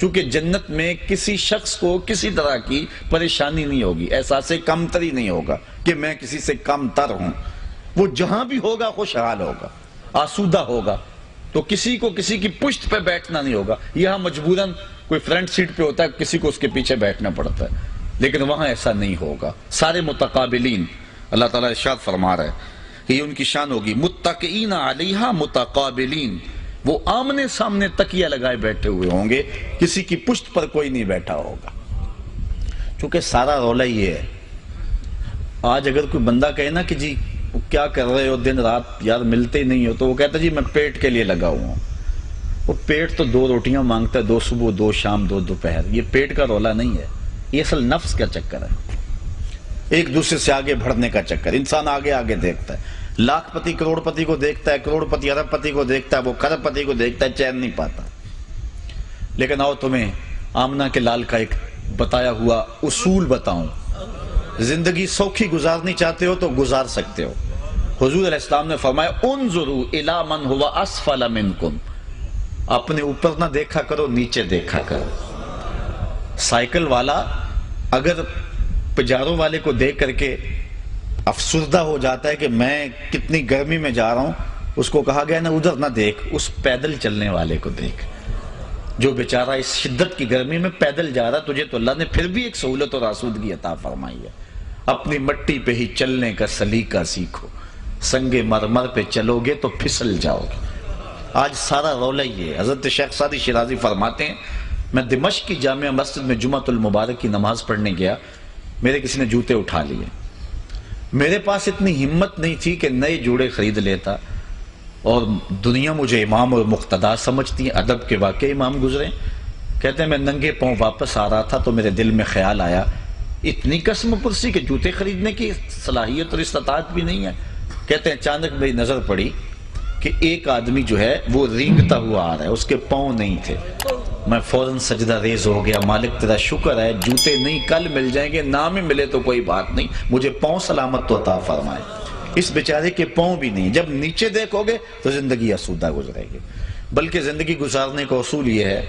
چونکہ جنت میں کسی شخص کو کسی طرح کی پریشانی نہیں ہوگی، احساس کم تری نہیں ہوگا کہ میں کسی سے کم تر ہوں۔ وہ جہاں بھی ہوگا خوشحال ہوگا، آسودہ ہوگا، تو کسی کو کسی کی پشت پہ بیٹھنا نہیں ہوگا۔ یہاں مجبوراً کوئی فرنٹ سیٹ پہ ہوتا ہے، کسی کو اس کے پیچھے بیٹھنا پڑتا ہے، لیکن وہاں ایسا نہیں ہوگا، سارے متقابلین۔ اللہ تعالیٰ ارشاد فرما رہا ہے کہ یہ ان کی شان ہوگی، متکئین علیہا متقابلین، وہ آمنے سامنے تکیہ لگائے بیٹھے ہوئے ہوں گے، کسی کی پشت پر کوئی نہیں بیٹھا ہوگا۔ چونکہ سارا رولا یہ ہے، آج اگر کوئی بندہ کہے نا کہ جی کیا کر رہے ہو دن رات یار ملتے نہیں ہو، تو وہ کہتا جی میں پیٹ کے لیے لگا ہوا ہوں۔ وہ پیٹ تو 2 روٹیاں مانگتا ہے، 2 صبح 2 شام 2 دوپہر۔ یہ پیٹ کا رولا نہیں ہے، یہ اصل نفس کا چکر ہے، ایک دوسرے سے آگے بڑھنے کا چکر۔ انسان آگے آگے دیکھتا ہے، لاکھ پتی کروڑ پتی کو دیکھتا ہے، کروڑ پتی ارب پتی کو دیکھتا ہے، وہ کھرب پتی کو دیکھتا ہے، چین نہیں پاتا۔ لیکن آؤ تمہیں آمنہ کے لال کا ایک بتایا ہوا اصول بتاؤں، زندگی سوکھی گزارنی چاہتے ہو تو گزار سکتے ہو۔ حضور علیہ السلام نے فرمایا انظروا الی من هو اسفل منکم، اپنے اوپر نہ دیکھا کرو، نیچے دیکھا کرو۔ سائیکل والا اگر پجاروں والے کو دیکھ کر کے افسردہ ہو جاتا ہے کہ میں کتنی گرمی میں جا رہا ہوں، اس کو کہا گیا نا ادھر نہ دیکھ، اس پیدل چلنے والے کو دیکھ، جو بیچارہ اس شدت کی گرمی میں پیدل جا رہا۔ تجھے تو اللہ نے پھر بھی ایک سہولت اور آسودگی عطا فرمائی ہے، اپنی مٹی پہ ہی چلنے کا سلیقہ سیکھو، سنگ مرمر پہ چلو گے تو پھسل جاؤ گے۔ آج سارا رولا یہ ہے۔ حضرت شیخ سعدی شیرازی فرماتے ہیں، میں دمشق کی جامع مسجد میں جمعۃ المبارک کی نماز پڑھنے گیا، میرے کسی نے جوتے اٹھا لیے، میرے پاس اتنی ہمت نہیں تھی کہ نئے جوڑے خرید لیتا، اور دنیا مجھے امام اور مقتدا سمجھتی ہے، ادب کے واقعی امام گزرے۔ کہتے ہیں میں ننگے پاؤں واپس آ رہا تھا تو میرے دل میں خیال آیا، اتنی قسم پرسی کہ جوتے خریدنے کی صلاحیت اور استطاعت بھی نہیں ہے۔ کہتے ہیں اچانک میری نظر پڑی کہ ایک آدمی جو ہے وہ رینگتا ہوا آ رہا ہے، اس کے پاؤں نہیں تھے۔ میں فوراً سجدہ ریز ہو گیا، مالک تیرا شکر ہے، جوتے نہیں کل مل جائیں گے، نہ میں ملے تو کوئی بات نہیں، مجھے پاؤں سلامت تو عطا فرمائے۔ اس بیچارے کے پاؤں بھی نہیں۔ جب نیچے دیکھو گے تو زندگی آسودہ گزرے گی۔ بلکہ زندگی گزارنے کا اصول یہ ہے،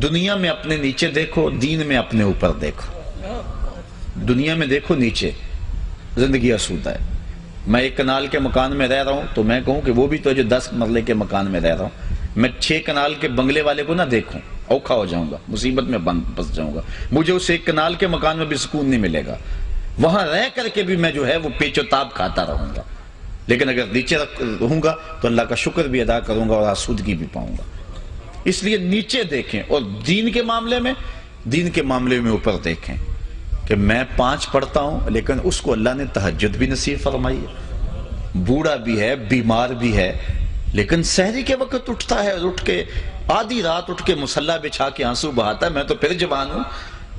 دنیا میں اپنے نیچے دیکھو، دین میں اپنے اوپر دیکھو۔ دنیا میں دیکھو نیچے، زندگی آسودہ ہے۔ میں 1 کنال کے مکان میں رہ رہا ہوں تو میں کہوں کہ وہ بھی تو جو 10 مرلے کے مکان میں رہ رہا ہوں، میں 6 کنال کے بنگلے والے کو نہ دیکھوں، اوکھا ہو جاؤں گا، مصیبت میں پھنس جاؤں گا۔ مجھے اس 1 کنال کے مکان میں بھی سکون نہیں ملے گا، وہاں رہ کر کے بھی میں جو ہے وہ پیچ و تاب کھاتا رہوں گا۔ لیکن اگر نیچے رہوں گا تو اللہ کا شکر بھی ادا کروں گا اور آسودگی بھی پاؤں گا۔ اس لیے نیچے دیکھیں، اور دین کے معاملے میں اوپر دیکھیں کہ میں 5 پڑھتا ہوں لیکن اس کو اللہ نے تہجد بھی نصیب فرمائی ہے، بوڑھا بھی ہے، بیمار بھی ہے، لیکن سحری کے وقت اٹھتا ہے اور اٹھ کے آدھی رات اٹھ کے مصلی بچھا کے آنسو بہاتا ہے، میں تو پھر جوان ہوں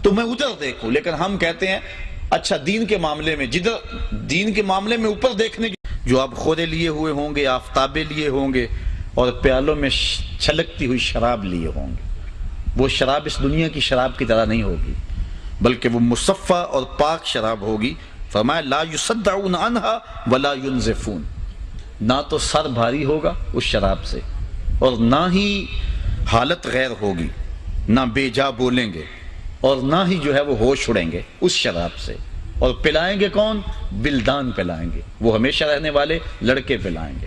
تو میں ادھر دیکھوں. لیکن ہم کہتے ہیں اچھا دین کے معاملے میں، جدھر دین کے معاملے میں اوپر دیکھنے کی، جو آپ خورے لیے ہوئے ہوں گے، آفتابے لیے ہوں گے، اور پیالوں میں چھلکتی ہوئی شراب لیے ہوں گے، وہ شراب اس دنیا کی شراب کی طرح نہیں ہوگی، بلکہ وہ مصفہ اور پاک شراب ہوگی. فرمایا لا یصدعون عنہا ولا ینزفون، نہ تو سر بھاری ہوگا اس شراب سے، اور نہ ہی حالت غیر ہوگی، نہ بے جا بولیں گے، اور نہ ہی جو ہے وہ ہوش اڑیں گے اس شراب سے. اور پلائیں گے کون؟ بلدان پلائیں گے، وہ ہمیشہ رہنے والے لڑکے پلائیں گے.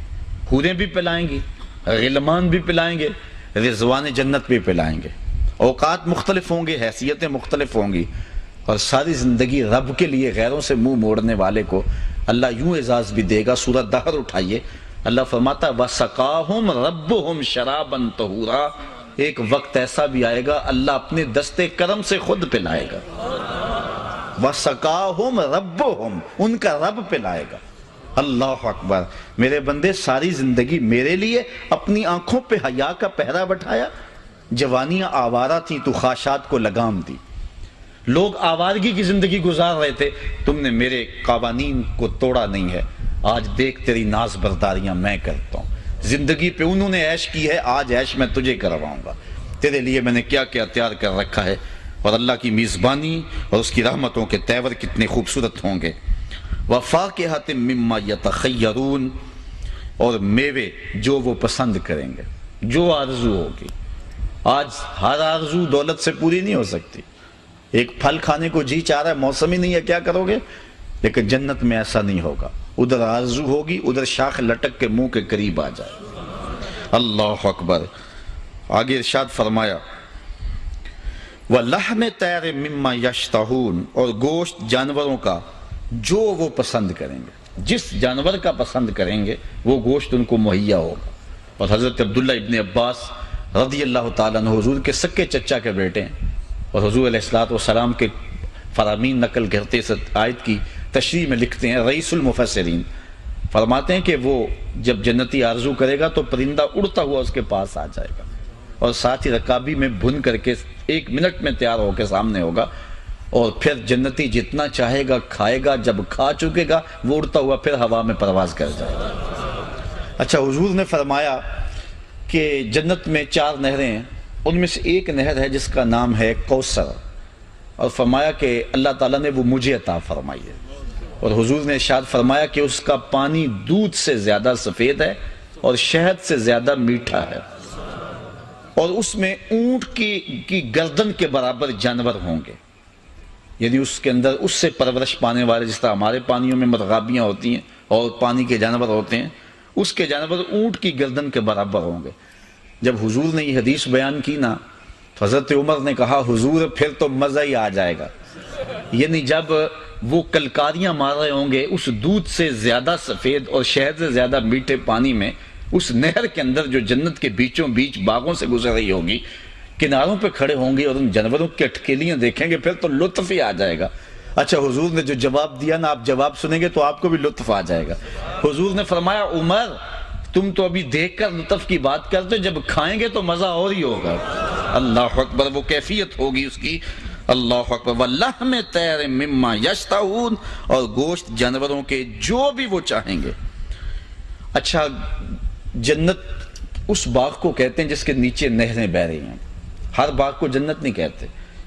حوریں بھی پلائیں گی، غلمان بھی پلائیں گے، رضوان جنت بھی پلائیں گے. اوقات مختلف ہوں گے، حیثیتیں مختلف ہوں گی، اور ساری زندگی رب کے لیے غیروں سے منہ موڑنے والے کو اللہ یوں اعزاز بھی دے گا. سورہ دہر اٹھائیے، اللہ فرماتا وَسَقَاهُمْ رَبُّهُمْ شَرَابًا طَهُورًا، ایک وقت ایسا بھی آئے گا اللہ اپنے دستے کرم سے خود پلائے گا. وَسَقَاهُمْ رَبُّهُمْ، ان کا رب پلائے گا. اللہ اکبر. میرے بندے ساری زندگی میرے لیے اپنی آنکھوں پہ حیا کا پہرا بٹھایا. جوانیاں آوارہ تھیں تو خواہشات کو لگام دی، لوگ آوارگی کی زندگی گزار رہے تھے، تم نے میرے قوانین کو توڑا نہیں ہے. آج دیکھ تیری ناز برداریاں میں کرتا ہوں. زندگی پہ انہوں نے عیش کی ہے، آج عیش میں تجھے کرواؤں گا. تیرے لیے میں نے کیا کیا تیار کر رکھا ہے. اور اللہ کی میزبانی اور اس کی رحمتوں کے تیور کتنے خوبصورت ہوں گے. وَفَاكِهَةٍ مِّمَّا يَتَخَيَّرُونَ، اور میوے جو وہ پسند کریں گے، جو آرزو ہوگی. آج ہر آرزو دولت سے پوری نہیں ہو سکتی. ایک پھل کھانے کو جی چاہ رہا ہے، موسم ہی نہیں ہے، کیا کرو گے؟ لیکن جنت میں ایسا نہیں ہوگا. ادھر آرزو ہوگی، ادھر شاخ لٹک کے منہ کے قریب آ جائے. اللہ اکبر. آگے ارشاد فرمایا وَلَحْمِ طَيْرٍ مِّمَّا يَشْتَهُونَ، اور گوشت جانوروں کا جو وہ پسند کریں گے، جس جانور کا پسند کریں گے وہ گوشت ان کو مہیا ہوگا. اور حضرت عبداللہ ابن عباس رضی اللہ تعالیٰ عنہ حضور کے سکے چچا کے بیٹے ہیں، اور حضور علیہ السلام کے فرامین نقل کرتے اس آیت کی تشریح میں لکھتے ہیں، رئیس المفسرین فرماتے ہیں کہ وہ جب جنتی آرزو کرے گا تو پرندہ اڑتا ہوا اس کے پاس آ جائے گا، اور ساتھ ہی رکابی میں بھن کر کے 1 منٹ میں تیار ہو کے سامنے ہوگا. اور پھر جنتی جتنا چاہے گا کھائے گا، جب کھا چکے گا وہ اڑتا ہوا پھر ہوا میں پرواز کر جائے گا. اچھا، حضور نے فرمایا کہ جنت میں 4 نہریں ہیں، ان میں سے ایک نہر ہے جس کا نام ہے کوثر، اور فرمایا کہ اللہ تعالیٰ نے وہ مجھے عطا فرمائی ہے. اور حضور نے ارشاد فرمایا کہ اس کا پانی دودھ سے زیادہ سفید ہے اور شہد سے زیادہ میٹھا ہے، اور اس میں اونٹ کی گردن کے برابر جانور ہوں گے. یعنی اس کے اندر اس سے پرورش پانے والے، جس طرح ہمارے پانیوں میں مرغابیاں ہوتی ہیں اور پانی کے جانور ہوتے ہیں، اس کے جانور اونٹ کی گردن کے برابر ہوں گے. جب حضور نے یہ حدیث بیان کی نا تو حضرت عمر نے کہا حضور پھر تو مزہ ہی آ جائے گا. یعنی جب وہ کلکاریاں مار رہے ہوں گے اس دودھ سے زیادہ سفید اور شہد سے زیادہ میٹھے پانی میں، اس نہر کے اندر جو جنت کے بیچوں بیچ باغوں سے گزر رہی ہوگی، کناروں پہ کھڑے ہوں گے اور ان جانوروں کی اٹکیلیاں دیکھیں گے، پھر تو لطف ہی آ جائے گا. اچھا، حضور نے جو جواب دیا نا، آپ جواب سنیں گے تو آپ کو بھی لطف آ جائے گا. حضور نے فرمایا عمر تم تو ابھی دیکھ کر لطف کی بات کرتے، جب کھائیں گے تو مزہ اور ہی ہوگا. اللہ اکبر. وہ کیفیت ہوگی اس کی. اللہ اکبر. وَلَحْمِ طَيْرٍ مِّمَّا يَشْتَهُونَ، اور گوشت جانوروں کے جو بھی وہ چاہیں گے. اچھا، جنت اس باغ کو کہتے ہیں جس کے نیچے نہریں بہ رہی ہیں. ہر باغ کو جنت نہیں کہتے.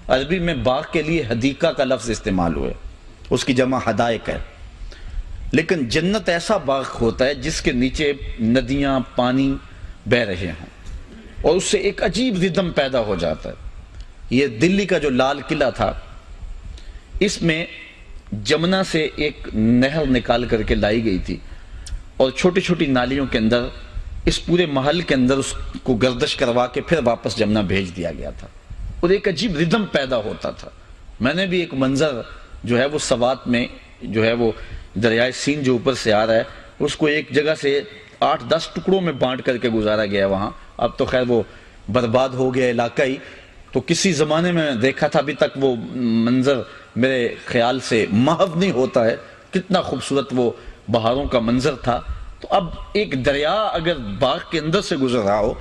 عربی میں باغ کے لیے حدیقہ کا لفظ استعمال ہوئے، اس کی جمع حدائق ہے. لیکن جنت ایسا باغ ہوتا ہے جس کے نیچے ندیاں پانی بہ رہے ہوں، اور اس سے ایک عجیب ردم پیدا ہو جاتا ہے. یہ دلی کا جو لال قلعہ تھا، اس میں جمنا سے ایک نہر نکال کر کے لائی گئی تھی، اور چھوٹی چھوٹی نالیوں کے اندر اس پورے محل کے اندر اس کو گردش کروا کے پھر واپس جمنا بھیج دیا گیا تھا، اور ایک عجیب ردم پیدا ہوتا تھا. میں نے بھی ایک منظر جو ہے وہ سوات میں جو ہے وہ دریائے سین جو اوپر سے آ رہا ہے، اس کو ایک جگہ سے 8-10 ٹکڑوں میں بانٹ کر کے گزارا گیا وہاں. اب تو خیر وہ برباد ہو گیا علاقہ ہی. تو کسی زمانے میں دیکھا تھا، ابھی تک وہ منظر میرے خیال سے محو نہیں ہوتا ہے. کتنا خوبصورت وہ بہاروں کا منظر تھا. تو اب ایک دریا اگر باغ کے اندر سے گزر رہا ہو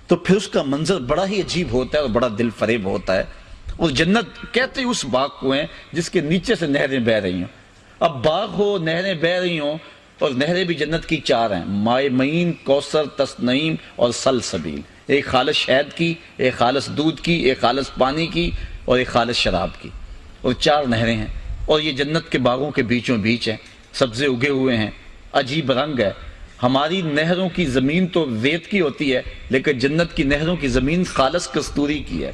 تو پھر اس کا منظر بڑا ہی عجیب ہوتا ہے اور بڑا دل فریب ہوتا ہے. اور جنت کہتے اس باغ کو ہیں جس کے نیچے سے نہریں بہ رہی ہوں. اب باغ ہو، نہریں بہ رہی ہوں، اور نہریں بھی جنت کی 4 ہیں: مائے معین، کوثر، تسنیم اور سلسبیل. ایک خالص شہد کی، ایک خالص دودھ کی، ایک خالص پانی کی اور ایک خالص شراب کی. اور 4 نہریں ہیں، اور یہ جنت کے باغوں کے بیچوں بیچ ہیں. سبزے اگے ہوئے ہیں، عجیب رنگ ہے. ہماری نہروں کی زمین تو ریت کی ہوتی ہے، لیکن جنت کی نہروں کی زمین خالص کستوری کی ہے.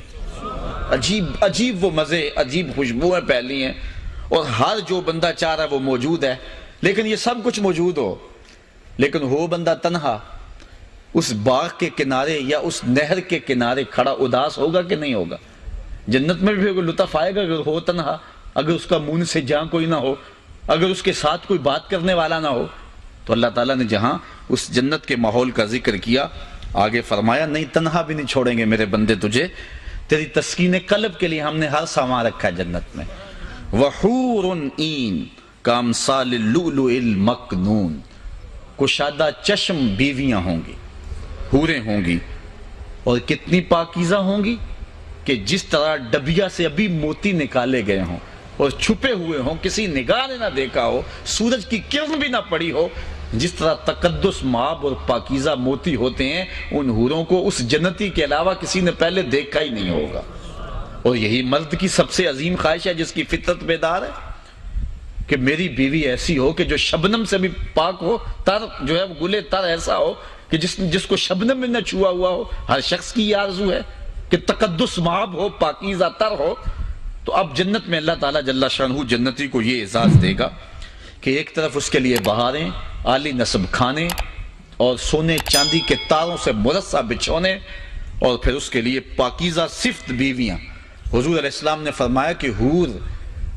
عجیب عجیب وہ مزے، عجیب خوشبوئیں پھیلی ہیں، اور ہر جو بندہ چاہ رہا ہے وہ موجود ہے. لیکن یہ سب کچھ موجود ہو، لیکن ہو بندہ تنہا اس باغ کے کنارے یا اس نہر کے کنارے کھڑا، اداس ہوگا کہ نہیں ہوگا؟ جنت میں بھی لطف آئے گا اگر ہو تنہا، اگر اس کا منہ سے جہاں کوئی نہ ہو، اگر اس کے ساتھ کوئی بات کرنے والا نہ ہو. تو اللہ تعالیٰ نے جہاں اس جنت کے ماحول کا ذکر کیا، آگے فرمایا نہیں تنہا بھی نہیں چھوڑیں گے میرے بندے تجھے، تیری تسکین قلب کے لیے ہم نے ہر سامان رکھا ہے جنت میں. وحور عین کامثال اللؤلؤ المکنون، کشادہ چشم بیویاں ہوں گی، حوریں ہوں گی، اور کتنی پاکیزہ ہوں گی کہ جس طرح ڈبیا سے ابھی موتی نکالے گئے ہوں اور چھپے ہوئے ہوں، کسی نگاہ نے نہ دیکھا ہو، سورج کی کرن بھی نہ پڑی ہو. جس طرح تقدس مآب اور پاکیزہ موتی ہوتے ہیں، ان حوروں کو اس جنتی کے علاوہ کسی نے پہلے دیکھا ہی نہیں ہوگا. اور یہی مرد کی سب سے عظیم خواہش ہے جس کی فطرت بیدار ہے کہ میری بیوی ایسی ہو کہ جو شبنم سے بھی پاک ہو، تر جو ہے وہ گلے تر ایسا ہو کہ جس کو شبنم میں نہ چھوا ہوا ہو. ہر شخص کی یہ آرزو ہے کہ تقدس مآب ہو، پاکیزہ تر ہو. تو اب جنت میں اللہ تعالیٰ جل شانہ جنتی کو یہ اعزاز دے گا کہ ایک طرف اس کے لیے بہاریں، عالی نصب کھانے اور سونے چاندی کے تاروں سے مرصع بچھونے، اور پھر اس کے لیے پاکیزہ صفت بیویاں. حضور علیہ السلام نے فرمایا کہ حور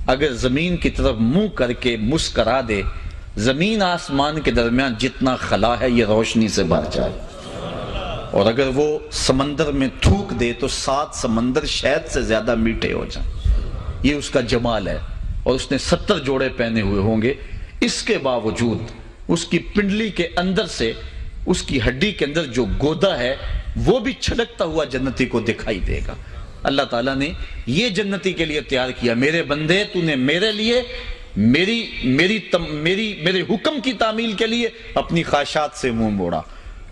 اگر زمین کی طرف منہ کر کے مسکرا دے، زمین آسمان کے درمیان جتنا خلا ہے یہ روشنی سے بھر جائے. اور اگر وہ سمندر میں تھوک دے تو 7 سمندر شہد سے زیادہ میٹھے ہو جائیں. یہ اس کا جمال ہے. اور اس نے 70 جوڑے پہنے ہوئے ہوں گے. اس کے باوجود اس کی پنڈلی کے اندر سے، اس کی ہڈی کے اندر جو گودا ہے وہ بھی چھلکتا ہوا جنتی کو دکھائی دے گا. اللہ تعالیٰ نے یہ جنتی کے لیے تیار کیا. میرے بندے تو نے میرے لیے میرے حکم کی تعمیل کے لیے اپنی خواہشات سے منہ موڑا.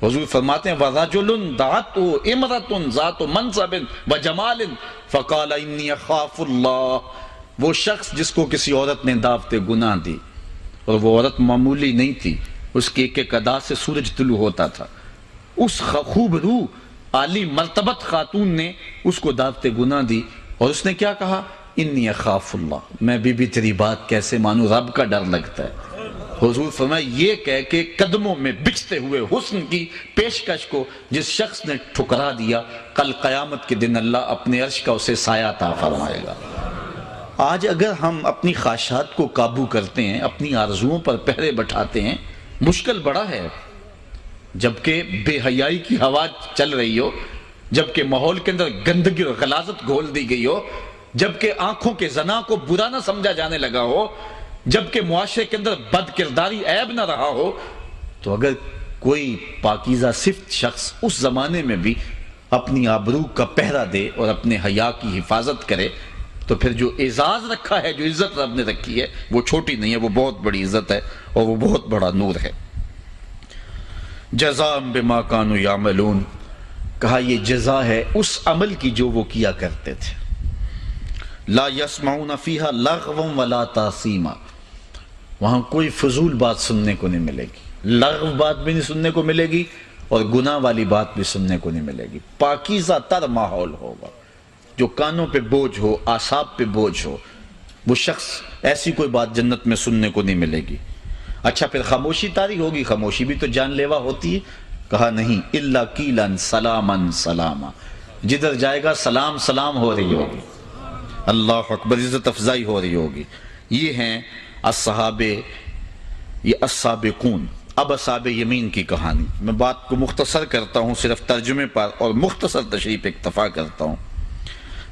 حضور فرماتے ہیں وَرَجُلٌ دَعَتْهُ امْرَةٌ ذَاتُ مَنْصَبٍ وَجَمَالٍ فَقَالَ إِنِّي أَخَافُ اللَّهَ. وہ شخص جس کو کسی عورت نے دعوت گناہ دی، اور وہ عورت معمولی نہیں تھی، اس کی ایک ایک ادا سے سورج طلوع ہوتا تھا. اس خوب روح عالی مرتبت خاتون نے اس کو دعوت گناہ دی، اور اس نے کیا کہا؟ انی اخاف اللہ، میں بھی تیری بات کیسے مانوں، رب کا ڈر لگتا ہے. حضور فرمایا یہ کہہ کے قدموں میں بچھتے ہوئے حسن کی پیشکش کو جس شخص نے ٹھکرا دیا، کل قیامت کے دن اللہ اپنے عرش کا اسے سایہ عطا فرمائے گا. آج اگر ہم اپنی خواہشات کو قابو کرتے ہیں، اپنی آرزوؤں پر پہرے بٹھاتے ہیں، مشکل بڑا ہے. جبکہ بے حیائی کی ہوا چل رہی ہو، جبکہ ماحول کے اندر گندگی اور غلاظت گھول دی گئی ہو، جبکہ آنکھوں کے زنا کو برا نہ سمجھا جانے لگا ہو، جبکہ معاشرے کے اندر بد کرداری عیب نہ رہا ہو، تو اگر کوئی پاکیزہ صفت شخص اس زمانے میں بھی اپنی آبرو کا پہرا دے اور اپنے حیا کی حفاظت کرے، تو پھر جو اعزاز رکھا ہے، جو عزت رب نے رکھی ہے، وہ چھوٹی نہیں ہے، وہ بہت بڑی عزت ہے اور وہ بہت بڑا نور ہے. جزاء بما کانوا یعملون، کہا یہ جزا ہے اس عمل کی جو وہ کیا کرتے تھے. لا یسمعون فیہا لغوا ولا تاثیما، وہاں کوئی فضول بات سننے کو نہیں ملے گی، لغو بات بھی نہیں سننے کو ملے گی اور گناہ والی بات بھی سننے کو نہیں ملے گی. پاکیزہ تر ماحول ہوگا، جو کانوں پہ بوجھ ہو، اعصاب پہ بوجھ ہو، وہ شخص ایسی کوئی بات جنت میں سننے کو نہیں ملے گی. اچھا پھر خاموشی طاری ہوگی، خاموشی بھی تو جان لیوا ہوتی ہے. کہا نہیں، الا قیلا سلاما سلاما، جدھر جائے گا سلام سلام ہو رہی ہوگی، اللہ اکبر، عزت افزائی ہو رہی ہوگی. یہ ہیں الصحابہ، یہ السابقون. اب اصحاب یمین کی کہانی، میں بات کو مختصر کرتا ہوں صرف ترجمے پر اور مختصر تشریح پہ اکتفا کرتا ہوں.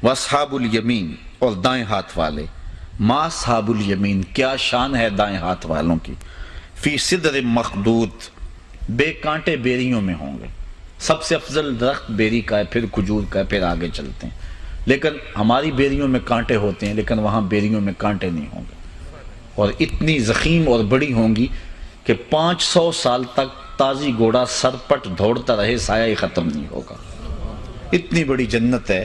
واصحاب الیمین، اور دائیں ہاتھ والے. ما اصحاب الیمین، کیا شان ہے دائیں ہاتھ والوں کی. فی صدر مخدود، بے کانٹے بیریوں میں ہوں گے. سب سے افضل درخت بیری کا ہے، پھر کھجور کا ہے، پھر آگے چلتے ہیں۔ لیکن ہماری بیریوں میں کانٹے ہوتے ہیں، لیکن وہاں بیریوں میں کانٹے نہیں ہوں گے، اور اتنی ضخیم اور بڑی ہوں گی کہ 500 سال تک تازی گھوڑا سرپٹ دوڑتا رہے، سایہ ہی ختم نہیں ہوگا۔ اتنی بڑی جنت ہے۔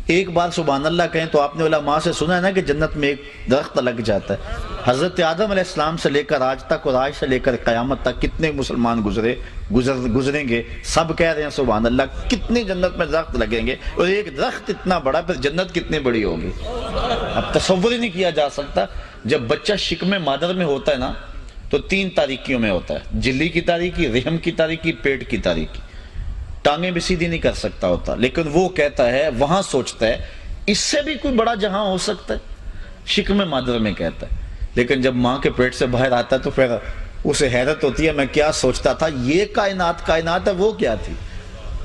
ایک بار سبحان اللہ کہیں تو آپ نے علماء سے سنا ہے نا کہ جنت میں ایک درخت لگ جاتا ہے۔ حضرت آدم علیہ السلام سے لے کر آج تک، اور آج سے لے کر قیامت تک کتنے مسلمان گزریں گے، سب کہہ رہے ہیں سبحان اللہ، کتنی جنت میں درخت لگیں گے، اور ایک درخت اتنا بڑا، پھر جنت کتنی بڑی ہوگی، اب تصور ہی نہیں کیا جا سکتا۔ جب بچہ شکم مادر میں ہوتا ہے نا تو 3 تاریکیوں میں ہوتا ہے، جلی کی تاریکی، رحم کی تاریکی، پیٹ کی تاریکی، ٹانگیں بھی سیدھی نہیں کر سکتا ہوتا، لیکن وہ کہتا ہے، وہاں سوچتا ہے اس سے بھی کوئی بڑا جہاں ہو سکتا ہے، شکم مادر میں کہتا ہے۔ لیکن جب ماں کے پیٹ سے باہر آتا ہے تو پھر اسے حیرت ہوتی ہے، میں کیا سوچتا تھا، یہ کائنات ہے، وہ کیا تھی۔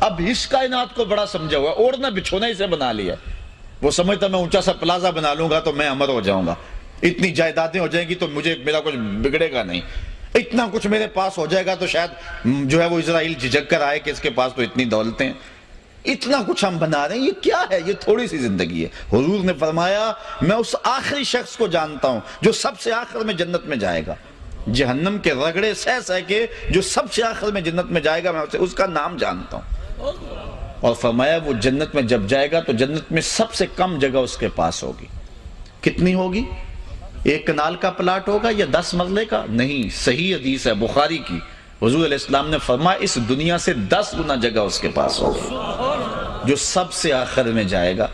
اب اس کائنات کو بڑا سمجھا ہوا، اوڑھنا بچھونا اسے بنا لیا۔ وہ سمجھتا میں اونچا سا پلازا بنا لوں گا تو میں امر ہو جاؤں گا، اتنی جائیدادیں ہو جائیں گی تو میرا کچھ بگڑے گا نہیں، اتنا کچھ میرے پاس ہو جائے گا تو شاید جو ہے وہ اسرائیل جھجک کر آئے کہ اس کے پاس تو اتنی دولتیں ہیں، اتنا کچھ ہم بنا رہے ہیں، یہ کیا ہے، یہ تھوڑی سی زندگی ہے۔ حضور نے فرمایا میں اس آخری شخص کو جانتا ہوں جو سب سے آخر میں جنت میں جائے گا، جہنم کے رگڑے سہ کے جو سب سے آخر میں جنت میں جائے گا، میں اس کا نام جانتا ہوں۔ اور فرمایا وہ جنت میں جب جائے گا تو جنت میں سب سے کم جگہ اس کے پاس ہوگی۔ کتنی ہوگی؟ 1 کنال کا پلاٹ ہوگا یا 10 مرلے کا؟ نہیں، صحیح حدیث ہے بخاری کی، حضور علیہ السلام نے فرمایا اس دنیا سے 10 گنا جگہ اس کے پاس ہوگی، جو سب سے آخر میں جائے گا۔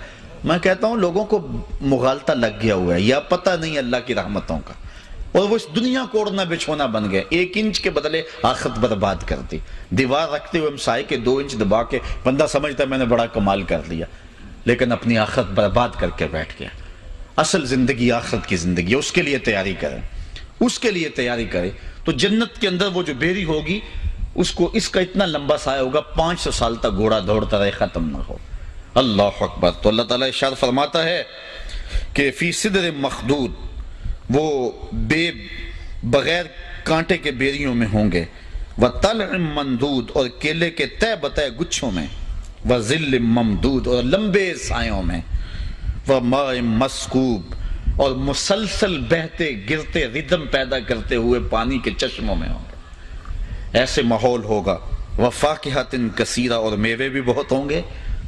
میں کہتا ہوں لوگوں کو مغالطہ لگ گیا ہوا ہے یا پتہ نہیں اللہ کی رحمتوں کا، اور وہ اس دنیا کو اوڑھنا بچھونا بن گئے، 1 انچ کے بدلے آخرت برباد کر دی۔ دیوار رکھتے ہوئے ہمسائے کے 2 انچ دبا کے بندہ سمجھتا ہے میں نے بڑا کمال کر لیا، لیکن اپنی آخرت برباد کر کے بیٹھ گیا۔ اصل زندگی آخرت کی زندگی ہے، اس کے لیے تیاری کریں، اس کے لیے تیاری کریں۔ تو جنت کے اندر وہ جو بیری ہوگی اس کا اتنا لمبا سایہ ہوگا 500 سال تک گھوڑا دوڑتا رہے، ختم نہ ہو۔ اللہ اکبر۔ تو اللہ تعالیٰ ارشاد فرماتا ہے کہ فی صدر مخدود، وہ بغیر کانٹے کے بیریوں میں ہوں گے، وطلع مندود، اور کیلے کے تہ بتہ گچھوں میں، وظل ممدود، اور لمبے سایوں میں، وماء مسکوب، اور مسلسل بہتے گرتے ردم پیدا کرتے ہوئے پانی کے چشموں میں ہوں گے۔ ایسے ماحول ہوگا۔ وفاکہۃ کثیرہ، اور میوے بھی بہت ہوں گے،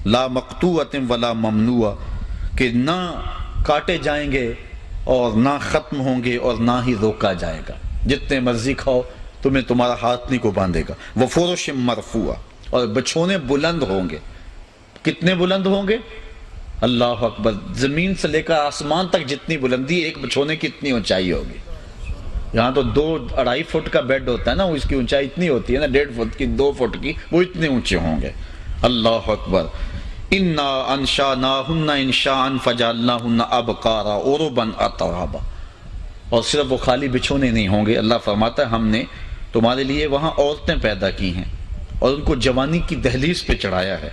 لا مقطوعۃ ولا ممنوع، کہ نہ کاٹے جائیں گے اور نہ ختم ہوں گے اور نہ ہی روکا جائے گا، جتنے مرضی کھاؤ تمہیں تمہارا ہاتھ نہیں کو باندھے گا۔ وفرش مرفوعہ، اور بچھونے بلند ہوں گے۔ کتنے بلند ہوں گے؟ اللہ اکبر، زمین سے لے کر آسمان تک جتنی بلندی، ایک بچھونے کی اتنی اونچائی ہوگی۔ یہاں تو 2-2.5 فٹ کا بیڈ ہوتا ہے نا، اس کی اونچائی اتنی ہوتی ہے نا، 1.5 فٹ کی، 2 فٹ کی، وہ اتنے اونچے ہوں گے۔ اللہ اکبر۔ انا انشاناہن انشاء فجعلناہن ابکارا عربا اترابا، اور صرف وہ خالی بچھونے نہیں ہوں گے، اللہ فرماتا ہے ہم نے تمہارے لیے وہاں عورتیں پیدا کی ہیں اور ان کو جوانی کی دہلیز پہ چڑھایا ہے،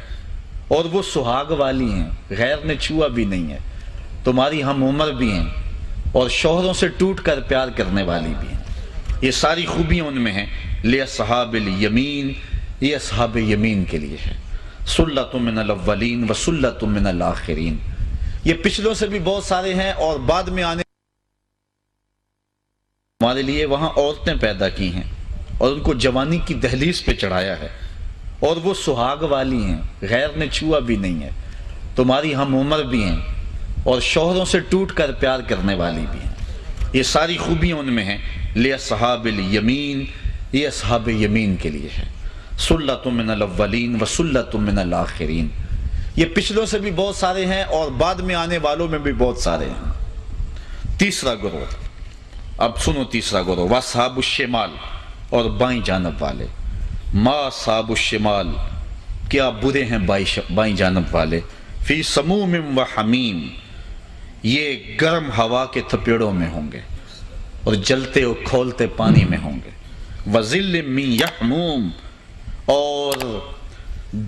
اور وہ سہاگ والی ہیں، غیر نے چھوا بھی نہیں ہے، تمہاری ہم عمر بھی ہیں، اور شوہروں سے ٹوٹ کر پیار کرنے والی بھی ہیں۔ یہ ساری خوبیاں ان میں ہیں۔ لِأَصْحَابِ الْيَمِينَ، یہ اصحاب یمین کے لیے ہے۔ سُلَّةٌ مِّنَ الْأَوَّلِينَ وَسُلَّةٌ مِّنَ الْآخِرِينَ، یہ پچھلوں سے بھی بہت سارے ہیں اور بعد میں آنے ہمارے لیے وہاں عورتیں پیدا کی ہیں اور ان کو جوانی کی دہلیز پہ چڑھایا ہے، اور وہ سہاگ والی ہیں، غیر نے چھوا بھی نہیں ہے، تمہاری ہم عمر بھی ہیں، اور شوہروں سے ٹوٹ کر پیار کرنے والی بھی ہیں۔ یہ ساری خوبیاں ان میں ہیں۔ لِأَصْحَابِ الْيَمِينَ، یہ اصحاب یمین کے لیے ہے۔ سُلَّةٌ مِّنَ الْأَوَّلِينَ وَسُلَّةٌ مِّنَ الْآخِرِينَ، یہ پچھلوں سے بھی بہت سارے ہیں اور بعد میں آنے والوں میں بھی بہت سارے ہیں۔ تیسرا گروہ، اب سنو تیسرا گروہ، وَأَصْحَابُ الشِّمَالِ، اور بائیں جانب والے۔ ما اصحاب الشمال، کیا برے ہیں بائیں جانب والے۔ فی سموم و حمیم، یہ گرم ہوا کے تھپیڑوں میں ہوں گے اور جلتے اور کھولتے پانی میں ہوں گے۔ وظل من یحموم، اور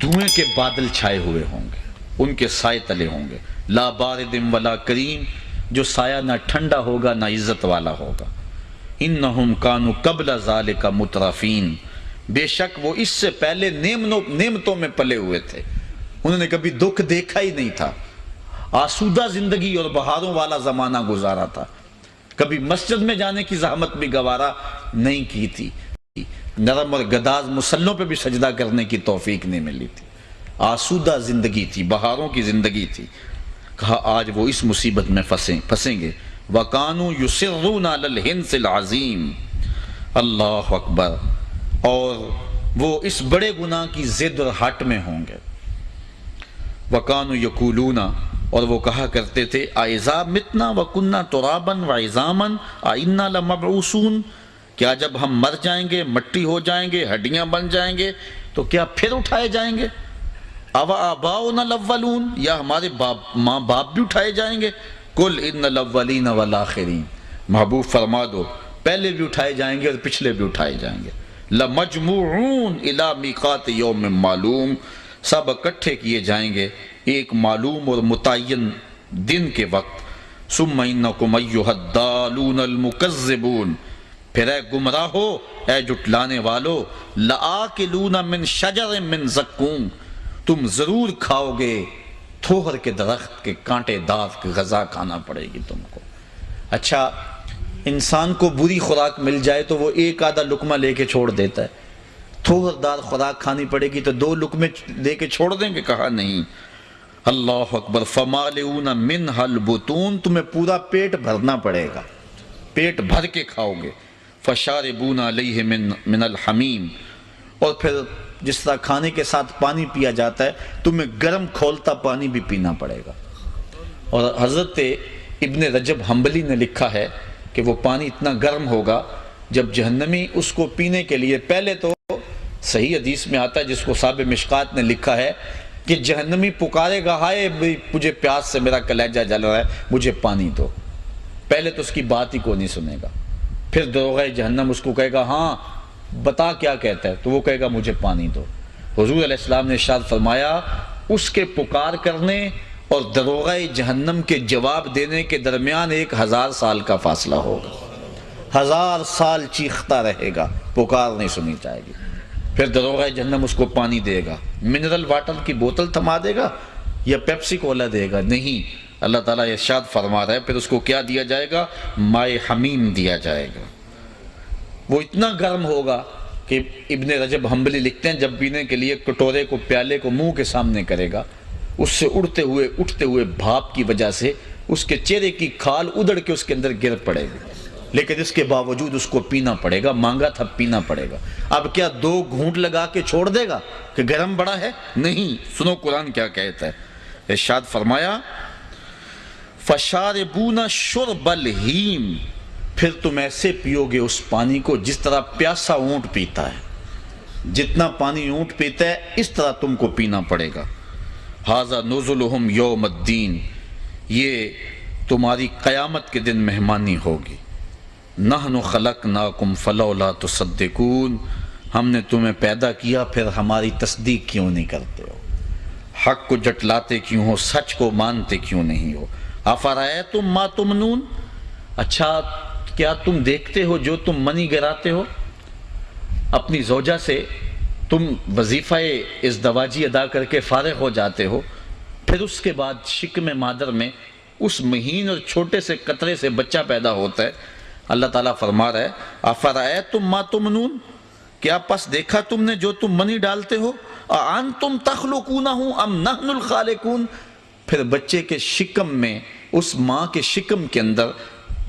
دھوئیں کے بادل چھائے ہوئے ہوں گے، ان کے سائے تلے ہوں گے۔ لا بارد ولا کریم، جو سایہ نہ ٹھنڈا ہوگا نہ عزت والا ہوگا۔ انہم کانوا قبل ذالک مترفین، بے شک وہ اس سے پہلے نعمتوں میں پلے ہوئے تھے، انہوں نے کبھی دکھ دیکھا ہی نہیں تھا، آسودہ زندگی اور بہاروں والا زمانہ گزارا تھا، کبھی مسجد میں جانے کی زحمت بھی گوارا نہیں کی تھی، نرم اور گداز مسلوں پہ بھی سجدہ کرنے کی توفیق نہیں ملی تھی، آسودہ زندگی تھی، بہاروں کی زندگی تھی۔ کہا آج وہ اس مصیبت میں پھنسیں گے۔ وَقَانُوا يُصِرُّونَ عَلَى الْحِنْثِ الْعَظِيمِ، اللہ اکبر، اور وہ اس بڑے گناہ کی ضد اور ہٹ میں ہوں گے۔ وَقَانُوا يَقُولُونَ، اور وہ کہا کرتے تھے اَإِذَا مِتْنَا وَكُنَّا تُرَابًا وَعِظَامًا أَإِنَّا لَمَبْعُوثُونَ، کیا جب ہم مر جائیں گے، مٹی ہو جائیں گے، ہڈیاں بن جائیں گے تو کیا پھر اٹھائے جائیں گے؟ أَوَآبَاؤُنَا الْأَوَّلُونَ، یا ہمارے ماں باپ بھی اٹھائے جائیں گے؟ قُلْ إِنَّ الْأَوَّلِينَ وَالْآخِرِينَ، محبوب فرما دو پہلے بھی اٹھائے جائیں گے اور پچھلے بھی اٹھائے جائیں گے۔ لَمَجْمُوعُونَ إِلَى مِيقَاتِ يَوْمٍ مَّعْلُومٍ، سب اکٹھے کیے جائیں گے ایک معلوم اور متعین دن کے وقت۔ ثُمَّ إِنَّكُمْ أَيُّهَا الضَّالُونَ الْمُكَذِّبُونَ، پھر اے گمراہو، اے جھٹلانے والو، لَآكِلُونَ مِن شَجَرٍ مِّن زَقُّومٍ، تم ضرور کھاؤ گے تھوہر کے درخت کے کانٹے دار کی غذا کھانا پڑے گی تم کو۔ اچھا، انسان کو بری خوراک مل جائے تو وہ ایک آدھا لقمہ لے کے چھوڑ دیتا ہے، تھوہر دار خوراک کھانی پڑے گی تو 2 لقمے لے کے چھوڑ دیں گے؟ کہا نہیں۔ اللہ اکبر، فَمَالِئُونَ مِنْهَا الْبُطُونَ، تمہیں پورا پیٹ بھرنا پڑے گا، پیٹ بھر کے کھاؤ گے۔ فَشَارِبُونَ عَلَيْهِ مِنَ الْحَمِيمِ، اور پھر جس طرح کھانے کے ساتھ پانی پیا جاتا ہے تمہیں گرم کھولتا پانی بھی پینا پڑے گا۔ اور حضرت ابن رجب حنبلی نے لکھا ہے کہ وہ پانی اتنا گرم ہوگا جب جہنمی اس کو پینے کے لیے، پہلے تو صحیح حدیث میں آتا ہے جس کو صاحب مشکات نے لکھا ہے کہ جہنمی پکارے گا ہائے مجھے پیاس سے میرا کلیجہ جل رہا ہے، مجھے پانی دو۔ پہلے تو اس کی بات ہی کو نہیں سنے گا، پھر دروغہ جہنم اس کو کہے گا ہاں بتا کیا کہتا ہے، تو وہ کہے گا مجھے پانی دو۔ حضور علیہ السلام نے ارشاد فرمایا اس کے پکار کرنے اور دروغہ جہنم کے جواب دینے کے درمیان 1000 سال کا فاصلہ ہوگا، 1000 سال چیختا رہے گا، پکار نہیں سنی جائے گی۔ پھر دروغہ جہنم اس کو پانی دے گا، منرل واٹر کی بوتل تھما دے گا یا پیپسی کولا دے گا؟ نہیں، اللہ تعالیٰ ارشاد فرما رہا ہے پھر اس کو کیا دیا جائے گا؟ مائے حمیم دیا جائے گا۔ وہ اتنا گرم ہوگا کہ ابن رجب حنبلی لکھتے ہیں جب پینے کے لیے کٹورے کو، پیالے کو منہ کے سامنے کرے گا، اس سے اٹھتے ہوئے بھاپ کی وجہ سے اس کے چہرے کی کھال ادڑ کے اس کے اندر گر پڑے گی، لیکن اس کے باوجود اس کو پینا پڑے گا، مانگا تھا پینا پڑے گا۔ اب کیا 2 گھونٹ لگا کے چھوڑ دے گا کہ گرم بڑا ہے؟ نہیں، سنو قرآن کیا کہتا ہے، ارشاد فرمایا فَشَارِبُونَ شُرْبَ الْحِیمِ، پھر تم ایسے پیو گے اس پانی کو جس طرح پیاسا اونٹ پیتا ہے، جتنا پانی اونٹ پیتا ہے اس طرح تم کو پینا پڑے گا۔ ھذا نزلہم یوم الدین، یہ تمہاری قیامت کے دن مہمانی ہوگی۔ نحن خلقناکم فلولا تصدقون، ہم نے تمہیں پیدا کیا پھر ہماری تصدیق کیوں نہیں کرتے ہو؟ حق کو جٹلاتے کیوں ہو؟ سچ کو مانتے کیوں نہیں ہو؟ افرأیتم ما تمنون، اچھا کیا تم دیکھتے ہو جو تم منی گراتے ہو؟ اپنی زوجہ سے تم وظیفہ ازدواجی ادا کر کے فارغ ہو جاتے ہو، پھر اس کے بعد شکم مادر میں اس مہین اور چھوٹے سے قطرے سے بچہ پیدا ہوتا ہے۔ اللہ تعالیٰ فرما رہا ہے افرأیتم ما تمنون، کیا پس دیکھا تم نے جو تم منی ڈالتے ہو؟ اانتم تخلقونہ ام نحن الخالقون، پھر بچے کے شکم میں، اس ماں کے شکم کے اندر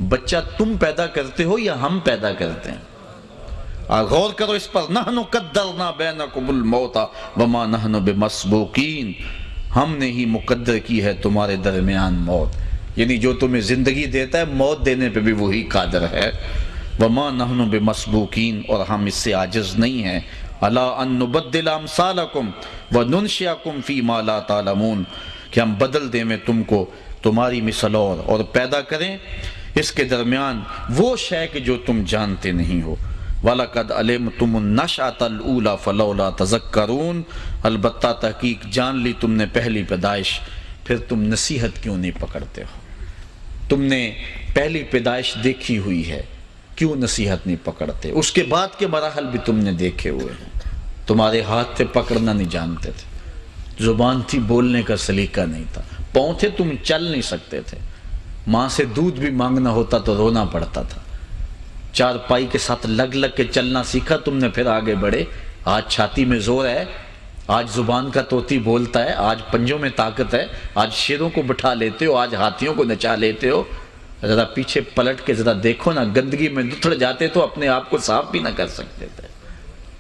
بچہ تم پیدا کرتے ہو یا ہم پیدا کرتے ہیں؟ غور کرو اس پر، نحن قدرنا بینکم الموت وما نحن بمسبوقین، ہم نے ہی مقدر کی ہے تمہارے درمیان موت، یعنی جو تمہیں زندگی دیتا ہے موت دینے پہ بھی وہی قادر ہے۔ وما نحن بمسبوقین، اور ہم اس سے عاجز نہیں ہیں۔ الا ان نبدل امثالکم وننشئکم فیما لا تعلمون، کہ ہم بدل دیں میں تم کو تمہاری مثل اور پیدا کریں اس کے درمیان وہ شے کہ جو تم جانتے نہیں ہو۔ وَلَقَدْ عَلِمْتُمُ النَّشْأَةَ الْأُولَى فَلَوْلَا تَذَكَّرُونَ، البتہ تحقیق جان لی تم نے پہلی پیدائش، پھر تم نصیحت کیوں نہیں پکڑتے ہو؟ تم نے پہلی پیدائش دیکھی ہوئی ہے، کیوں نصیحت نہیں پکڑتے؟ اس کے بعد کے مراحل بھی تم نے دیکھے ہوئے ہیں، تمہارے ہاتھ تھے پکڑنا نہیں جانتے تھے، زبان تھی بولنے کا سلیقہ نہیں تھا، پاؤں تھے تم چل نہیں سکتے تھے، ماں سے دودھ بھی مانگنا ہوتا تو رونا پڑتا تھا، چار پائی کے ساتھ لگ لگ کے چلنا سیکھا تم نے، پھر آگے بڑھے، آج چھاتی میں زور ہے، آج زبان کا طوطی بولتا ہے، آج پنجوں میں طاقت ہے، آج شیروں کو بٹھا لیتے ہو، آج ہاتھیوں کو نچا لیتے ہو۔ ذرا پیچھے پلٹ کے ذرا دیکھو نا، گندگی میں لتھڑ جاتے تو اپنے آپ کو صاف بھی نہ کر سکتے تھے۔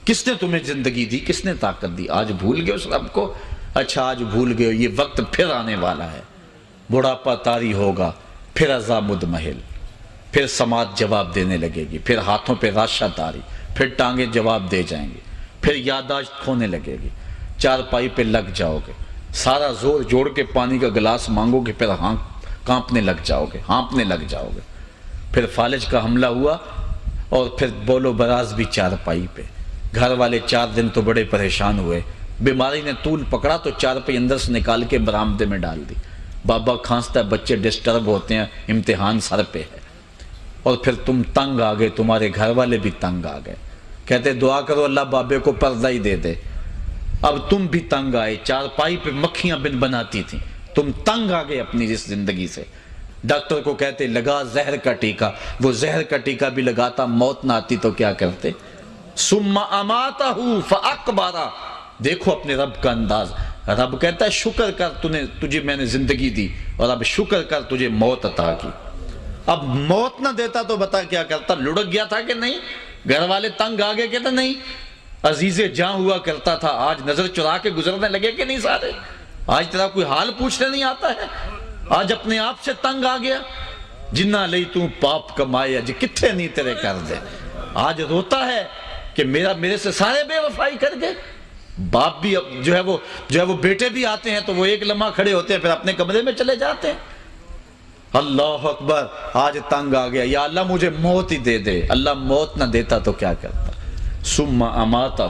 کس نے تمہیں زندگی دی؟ کس نے طاقت دی؟ آج بھول گئے اس رب کو؟ اچھا آج بھول گئے، یہ وقت پھر آنے والا ہے، بڑھاپا طاری ہوگا، پھر عزا مدمحل، پھر سماعت جواب دینے لگے گی، پھر ہاتھوں پہ راشہ طاری، پھر ٹانگیں جواب دے جائیں گی، پھر یادداشت کھونے لگے گی، چار پائی پہ لگ جاؤ گے، سارا زور جوڑ کے پانی کا گلاس مانگو گے، پھر کانپنے لگ جاؤ گے، ہانپنے لگ جاؤ گے، پھر فالج کا حملہ ہوا اور پھر بولو براز بھی چار پائی پہ۔ گھر والے 4 دن تو بڑے پریشان ہوئے، بیماری نے طول پکڑا تو چار پائی اندر سے نکال کے برآمدے میں ڈال دی، بابا کھانستا ہے، بچے ڈسٹرب ہوتے ہیں، امتحان سر پہ ہے، اور پھر تم تنگ آ گئے، تمہارے گھر والے بھی تنگ آ گئے، کہتے دعا کرو اللہ بابے کو پردہ ہی دے دے۔ اب تم بھی تنگ آئے، چار پائی پہ مکھیاں بن بناتی تھیں، تم تنگ آ گئے اپنی اس زندگی سے۔ ڈاکٹر کو کہتے لگا زہر کا ٹیکہ، وہ زہر کا ٹیکہ بھی لگاتا، موت نہ آتی تو کیا کرتے؟ ثم اماتہ فاقبرہ۔ دیکھو اپنے رب کا انداز، رب کہتا ہے شکر کر تجھے میں نے زندگی دی، اور اب شکر کر تجھے موت عطا کی۔ اب موت نہ دیتا تو بتا کیا کرتا؟ لڑک گیا تھا کہ نہیں؟ گھر والے تنگ آ گئے کہتے نہیں؟ عزیز جاں ہوا کرتا تھا، آج نظر چرا کے گزرنے لگے کہ نہیں سارے؟ آج تیرا کوئی حال پوچھنے نہیں آتا ہے؟ آج اپنے آپ سے تنگ آ گیا؟ جنہ لئی تو پاپ کمائے اج کتھے نہیں تیرے کر دے۔ آج روتا ہے کہ میرے سے سارے بے وفائی کر گئے۔ باپ بھی جو ہے وہ بیٹے بھی آتے ہیں تو وہ ایک لمحہ کھڑے ہوتے ہیں، پھر اپنے کمرے میں چلے جاتے ہیں۔ اللہ اکبر، آج تنگ آ گیا، یا اللہ مجھے موت ہی دے دے۔ اللہ موت نہ دیتا تو کیا کرتا؟ ثم اماتہ،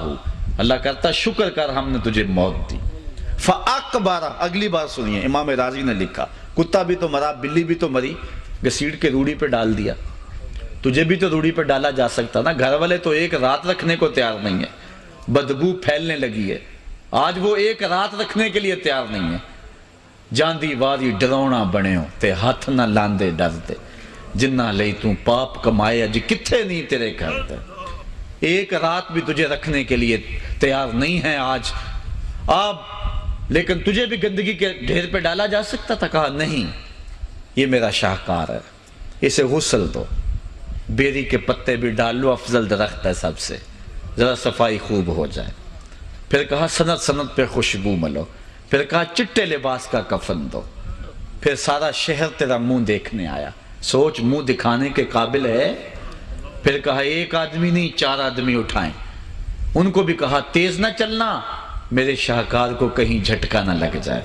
اللہ کرتا شکر کر ہم نے تجھے موت دی۔ فاقبرہ، اگلی بار سنیے، امام راضی نے لکھا کتا بھی تو مرا، بلی بھی تو مری، گھسیٹ کے روڑی پہ ڈال دیا۔ تجھے بھی تو روڑی پہ ڈالا جا سکتا نا، گھر والے تو ایک رات رکھنے کو تیار نہیں ہے، بدبو پھیلنے لگی ہے، آج وہ ایک رات رکھنے کے لیے تیار نہیں ہے۔ جاندی واری ڈرونا بنے ہو تے ہاتھ نہ لاندے ڈرتے، جنہ لئی تو پاپ کمائے اج کتھے نہیں تیرے گھر دے۔ ایک رات بھی تجھے رکھنے کے لیے تیار نہیں ہے آج آپ، لیکن تجھے بھی گندگی کے ڈھیر پہ ڈالا جا سکتا تھا، کہا نہیں، یہ میرا شاہکار ہے، اسے غسل دو، بیری کے پتے بھی ڈال لو، افضل درخت ہے سب سے، ذرا صفائی خوب ہو جائے۔ پھر کہا سند سند پہ خوشبو ملو، پھر کہا چٹے لباس کا کفن دو، پھر سارا شہر تیرا منہ دیکھنے آیا، سوچ منہ دکھانے کے قابل ہے؟ پھر کہا ایک آدمی نہیں 4 آدمی اٹھائیں، ان کو بھی کہا تیز نہ چلنا، میرے شاہکار کو کہیں جھٹکا نہ لگ جائے۔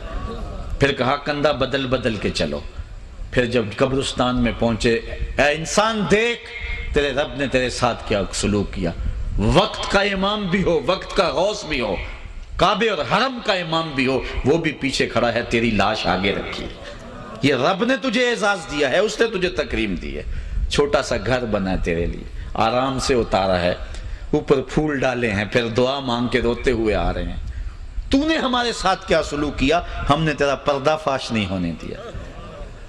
پھر کہا کندھا بدل بدل کے چلو۔ پھر جب قبرستان میں پہنچے، اے انسان دیکھ تیرے رب نے تیرے ساتھ کیا سلوک کیا، وقت کا امام بھی ہو، وقت کا غوث بھی ہو، کعبے اور حرم کا امام بھی ہو، وہ بھی پیچھے کھڑا ہے، تیری لاش آگے رکھی ہے۔ یہ رب نے تجھے اعزاز دیا ہے، اس نے تجھے تکریم دی ہے، چھوٹا سا گھر بنا ہے تیرے لیے، آرام سے اتارا ہے، اوپر پھول ڈالے ہیں، پھر دعا مانگ کے روتے ہوئے آ رہے ہیں۔ تو نے ہمارے ساتھ کیا سلوک کیا، ہم نے تیرا پردہ فاش نہیں ہونے دیا۔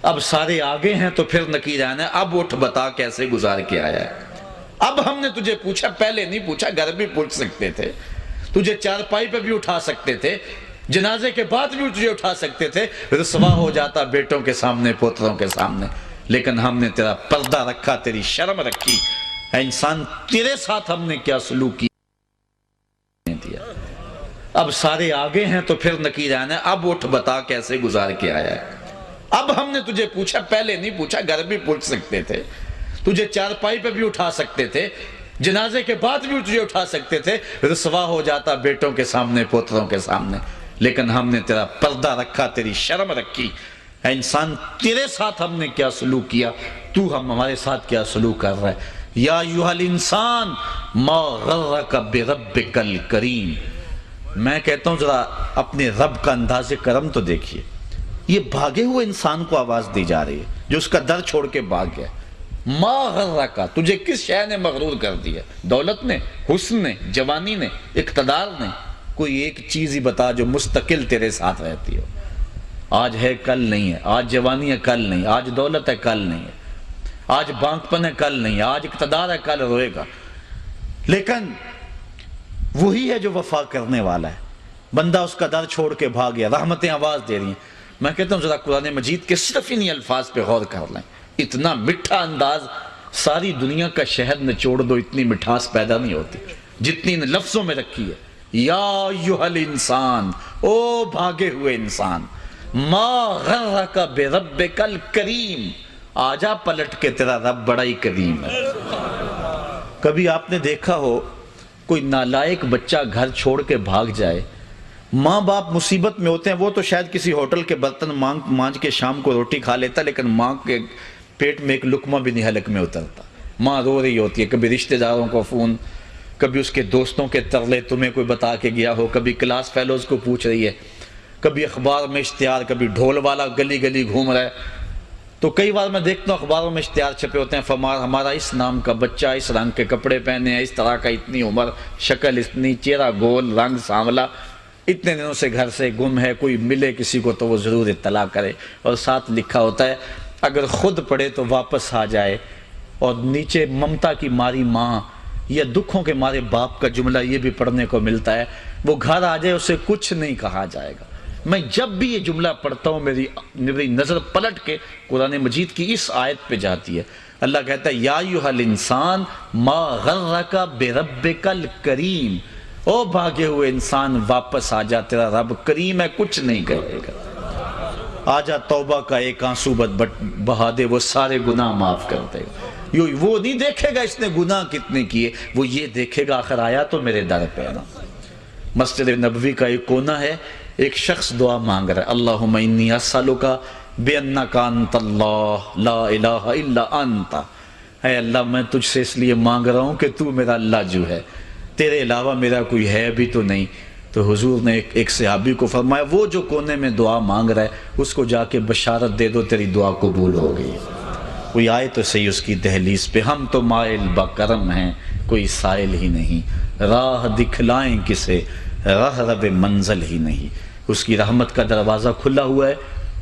اب سارے آگے ہیں تو پھر نکیر آنا ہے، اب اٹھ بتا کیسے گزار کے آیا ہے۔ اب ہم نے تجھے پوچھا، پہلے نہیں پوچھا، گھر بھی پوچھ سکتے تھے، تجھے چارپائی پہ بھی اٹھا سکتے تھے، جنازے کے بعد بھی تجھے اٹھا سکتے تھے، رسوا ہو جاتا بیٹوں کے سامنے، پوتروں کے سامنے، لیکن ہم نے تیرا پردہ رکھا، تیری شرم رکھی۔ اے انسان تیرے ساتھ ہم نے کیا سلوک کیا۔ اب سارے آگے ہیں تو پھر نکیر آنا ہے، اب اٹھ بتا کیسے گزار کے آیا ہے۔ اب ہم نے تجھے پوچھا، پہلے نہیں پوچھا، گھر بھی پوچھ سکتے تھے، تجھے چارپائی پہ بھی اٹھا سکتے تھے، جنازے کے بعد بھی تجھے اٹھا سکتے تھے، رسوا ہو جاتا بیٹوں کے سامنے، پوتروں کے سامنے، لیکن ہم نے تیرا پردہ رکھا، تیری شرم رکھی۔ اے انسان تیرے ساتھ ہم نے کیا سلوک کیا، تو ہمارے ساتھ کیا سلوک کر رہا ہے۔ یا ایھا الانسان ما غرک بربک الکریم۔ میں کہتا ہوں ذرا اپنے رب کا انداز کرم تو دیکھیے، یہ بھاگے ہوئے انسان کو آواز دی جا رہی ہے جو اس کا در چھوڑ کے بھاگ گیا، ما غرک، تجھے کس شے نے مغرور کر دیا؟ دولت نے، حسن نے، جوانی نے، اقتدار نے؟ کوئی ایک چیز ہی بتا جو مستقل تیرے ساتھ رہتی ہو۔ آج ہے کل نہیں ہے، آج جوانی ہے کل نہیں، آج دولت ہے کل نہیں ہے، آج بانکپن ہے کل نہیں ہے، آج اقتدار ہے کل روئے گا۔ لیکن وہی ہے جو وفا کرنے والا ہے۔ بندہ اس کا در چھوڑ کے بھاگ گیا، رحمتیں آواز دے رہی ہیں۔ میں کہتا ہوں ذرا قرآن مجید کے صرف انہی الفاظ پہ غور کر لیں، اتنا میٹھا انداز، ساری دنیا کا شہد نچوڑ دو اتنی مٹھاس پیدا نہیں ہوتی جتنی ان لفظوں میں رکھی ہے۔ یا ایھا الانسان، او بھاگے ہوئے انسان، ما غرک بربک الکریم، آجا پلٹ کے تیرا رب بڑا ہی کریم ہے۔ کبھی آپ نے دیکھا ہو کوئی نالائق بچہ گھر چھوڑ کے بھاگ جائے، ماں باپ مصیبت میں ہوتے ہیں، وہ تو شاید کسی ہوٹل کے برتن مانج کے شام کو روٹی کھا لیتا، لیکن ماں کے پیٹ میں ایک لقمہ بھی نہیں حلق میں اترتا۔ ماں رو رہی ہوتی ہے، کبھی رشتہ داروں کو فون، کبھی اس کے دوستوں کے ترلے تمہیں کوئی بتا کے گیا ہو، کبھی کلاس فیلوز کو پوچھ رہی ہے، کبھی اخبار میں اشتہار، کبھی ڈھول والا گلی گلی گھوم رہا ہے۔ تو کئی بار میں دیکھتا ہوں اخباروں میں اشتہار چھپے ہوتے ہیں، ہمارا اس نام کا بچہ، اس رنگ کے کپڑے پہنے ہیں، اس طرح کا، اتنی عمر، شکل اتنی، چہرہ گول، رنگ سانولا، اتنے دنوں سے گھر سے گم ہے، کوئی ملے کسی کو تو وہ ضرور اطلاع کرے۔ اور ساتھ لکھا ہوتا ہے اگر خود پڑھے تو واپس آ جائے، اور نیچے ممتا کی ماری ماں یا دکھوں کے مارے باپ کا جملہ یہ بھی پڑھنے کو ملتا ہے، وہ گھر آ جائے اسے کچھ نہیں کہا جائے گا۔ میں جب بھی یہ جملہ پڑھتا ہوں میری نظر پلٹ کے قرآن مجید کی اس آیت پہ جاتی ہے۔ اللہ کہتا ہے یا ایھا الانسان ما غرک بربک الکریم، او بھاگے ہوئے انسان واپس آ جا، تیرا رب کریم ہے، کچھ نہیں کرے گا۔ آجا توبہ کا ایک آنسو بہا دے، وہ سارے گناہ معاف کر دے گا۔ وہ نہیں دیکھے گا اس نے گناہ کتنے کیے، وہ یہ دیکھے گا آخر آیا تو میرے در پہ نا۔ مسجد نبوی کا ایک کونا ہے، ایک شخص دعا مانگ رہا ہے، اللہم انی اسألک بانک انت اللہ لا الہ الا انت، اے اللہ میں تجھ سے اس لیے مانگ رہا ہوں کہ تو میرا اللہ جو ہے، تیرے علاوہ میرا کوئی ہے بھی تو نہیں۔ تو حضور نے ایک صحابی کو فرمایا وہ جو کونے میں دعا مانگ رہا ہے اس کو جا کے بشارت دے دو تیری دعا قبول ہو گئی۔ کوئی آئے تو صحیح اس کی دہلیز پہ، ہم تو مائل بکرم ہیں کوئی سائل ہی نہیں، راہ دکھلائیں کسے راہ رب منزل ہی نہیں۔ اس کی رحمت کا دروازہ کھلا ہوا ہے،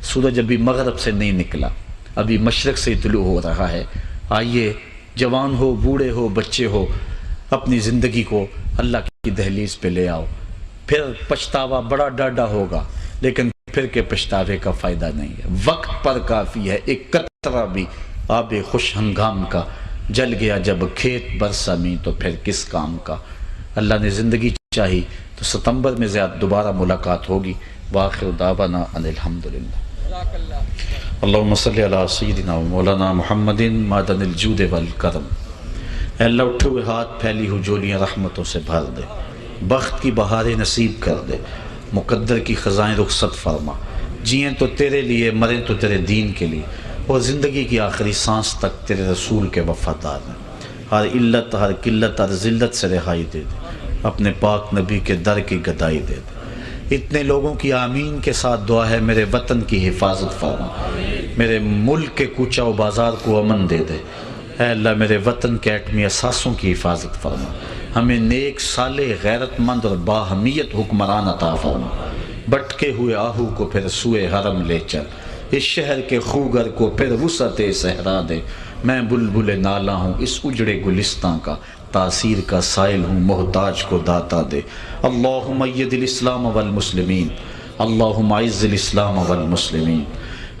سورج ابھی مغرب سے نہیں نکلا، ابھی مشرق سے طلوع ہو رہا ہے۔ آئیے جوان ہو، بوڑھے ہو، بچے ہو، اپنی زندگی کو اللہ کی دہلیز پہ لے آؤ۔ پھر پچھتاوا بڑا ڈاڈا ہوگا، لیکن پھر کے پچھتاوے کا فائدہ نہیں ہے۔ وقت پر کافی ہے، ایک قطرہ بھی آب خوش ہنگام کا، جل گیا جب کھیت برسا میں تو پھر کس کام کا۔ اللہ نے زندگی چاہی تو ستمبر میں زیادہ دوبارہ ملاقات ہوگی۔ وآخر دعوانا ان الحمدللہ۔ اللہم صلی علی سیدنا و مولانا محمد معدن الجود والکرم۔ اے اللہ اٹھے ہوئے ہاتھ، پھیلی ہوئی جولیاں رحمتوں سے بھر دے، بخت کی بہاریں نصیب کر دے، مقدر کی خزائیں رخصت فرما، جئیں تو تیرے لیے، مریں تو تیرے دین کے لیے، اور زندگی کی آخری سانس تک تیرے رسول کے وفادار ہیں۔ ہر علت، ہر قلت، ہر ذلت سے رہائی دے دے، اپنے پاک نبی کے در کی گدائی دے دے۔ اتنے لوگوں کی آمین کے ساتھ دعا ہے میرے وطن کی حفاظت فرما، میرے ملک کے کوچہ و بازار کو امن دے دے۔ اے اللہ میرے وطن کے ایٹمی اثاثوں کی حفاظت فرما، ہمیں نیک، صالح، غیرت مند اور باہمیت حکمران عطا فرما۔ بٹکے ہوئے آہو کو پھر سوئے حرم لے چل، اس شہر کے خوگر کو پھر وسعت صحرا دے۔ میں بلبل نالا ہوں اس اجڑے گلستان کا، تاثیر کا سائل ہوں محتاج کو داتا دے۔ اللہم اید الاسلام والمسلمین، اللہم اعز الاسلام والمسلمین۔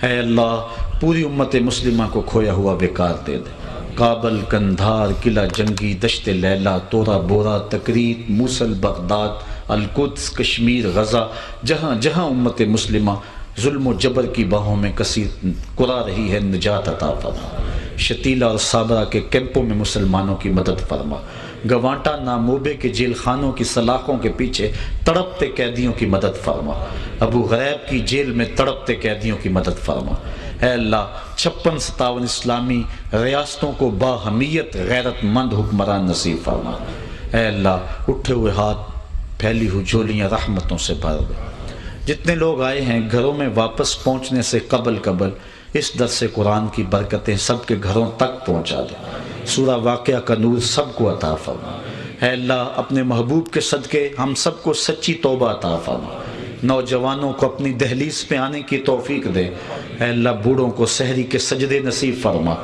اے اللہ پوری امت مسلمہ کو کھویا ہوا بیکار دے دے۔ کابل، کندھار، قلعہ جنگی، دشت لیلہ، تورا بورا، تکریت، موصل، بغداد، القدس، کشمیر، غزہ، جہاں جہاں امت مسلمہ ظلم و جبر کی باہوں میں کثیر کرا رہی ہے، نجات عطا فرما۔ شتیلہ اور صابرہ کے کیمپوں میں مسلمانوں کی مدد فرما۔ گوانٹا ناموبے کے جیل خانوں کی سلاخوں کے پیچھے تڑپتے قیدیوں کی مدد فرما۔ ابو غریب کی جیل میں تڑپتے قیدیوں کی مدد فرما۔ اے اللہ 56-57 اسلامی ریاستوں کو باہمیت غیرت مند حکمران نصیب فرما۔ اے اللہ اٹھے ہوئے ہاتھ، پھیلی ہوئی جولیاں رحمتوں سے بھر دے۔ جتنے لوگ آئے ہیں گھروں میں واپس پہنچنے سے قبل اس درس قرآن کی برکتیں سب کے گھروں تک پہنچا دے، سورہ واقعہ کا نور سب کو عطا فرما۔ اے اللہ اپنے محبوب کے صدقے ہم سب کو سچی توبہ عطا فرما، نوجوانوں کو اپنی دہلیز پہ آنے کی توفیق دے۔ اے اللہ بوڑھوں کو سحری کے سجدے نصیب فرما،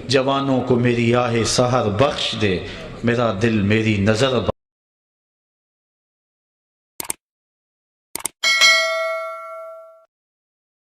جوانوں کو میری آہ سحر بخش دے، میرا دل میری نظر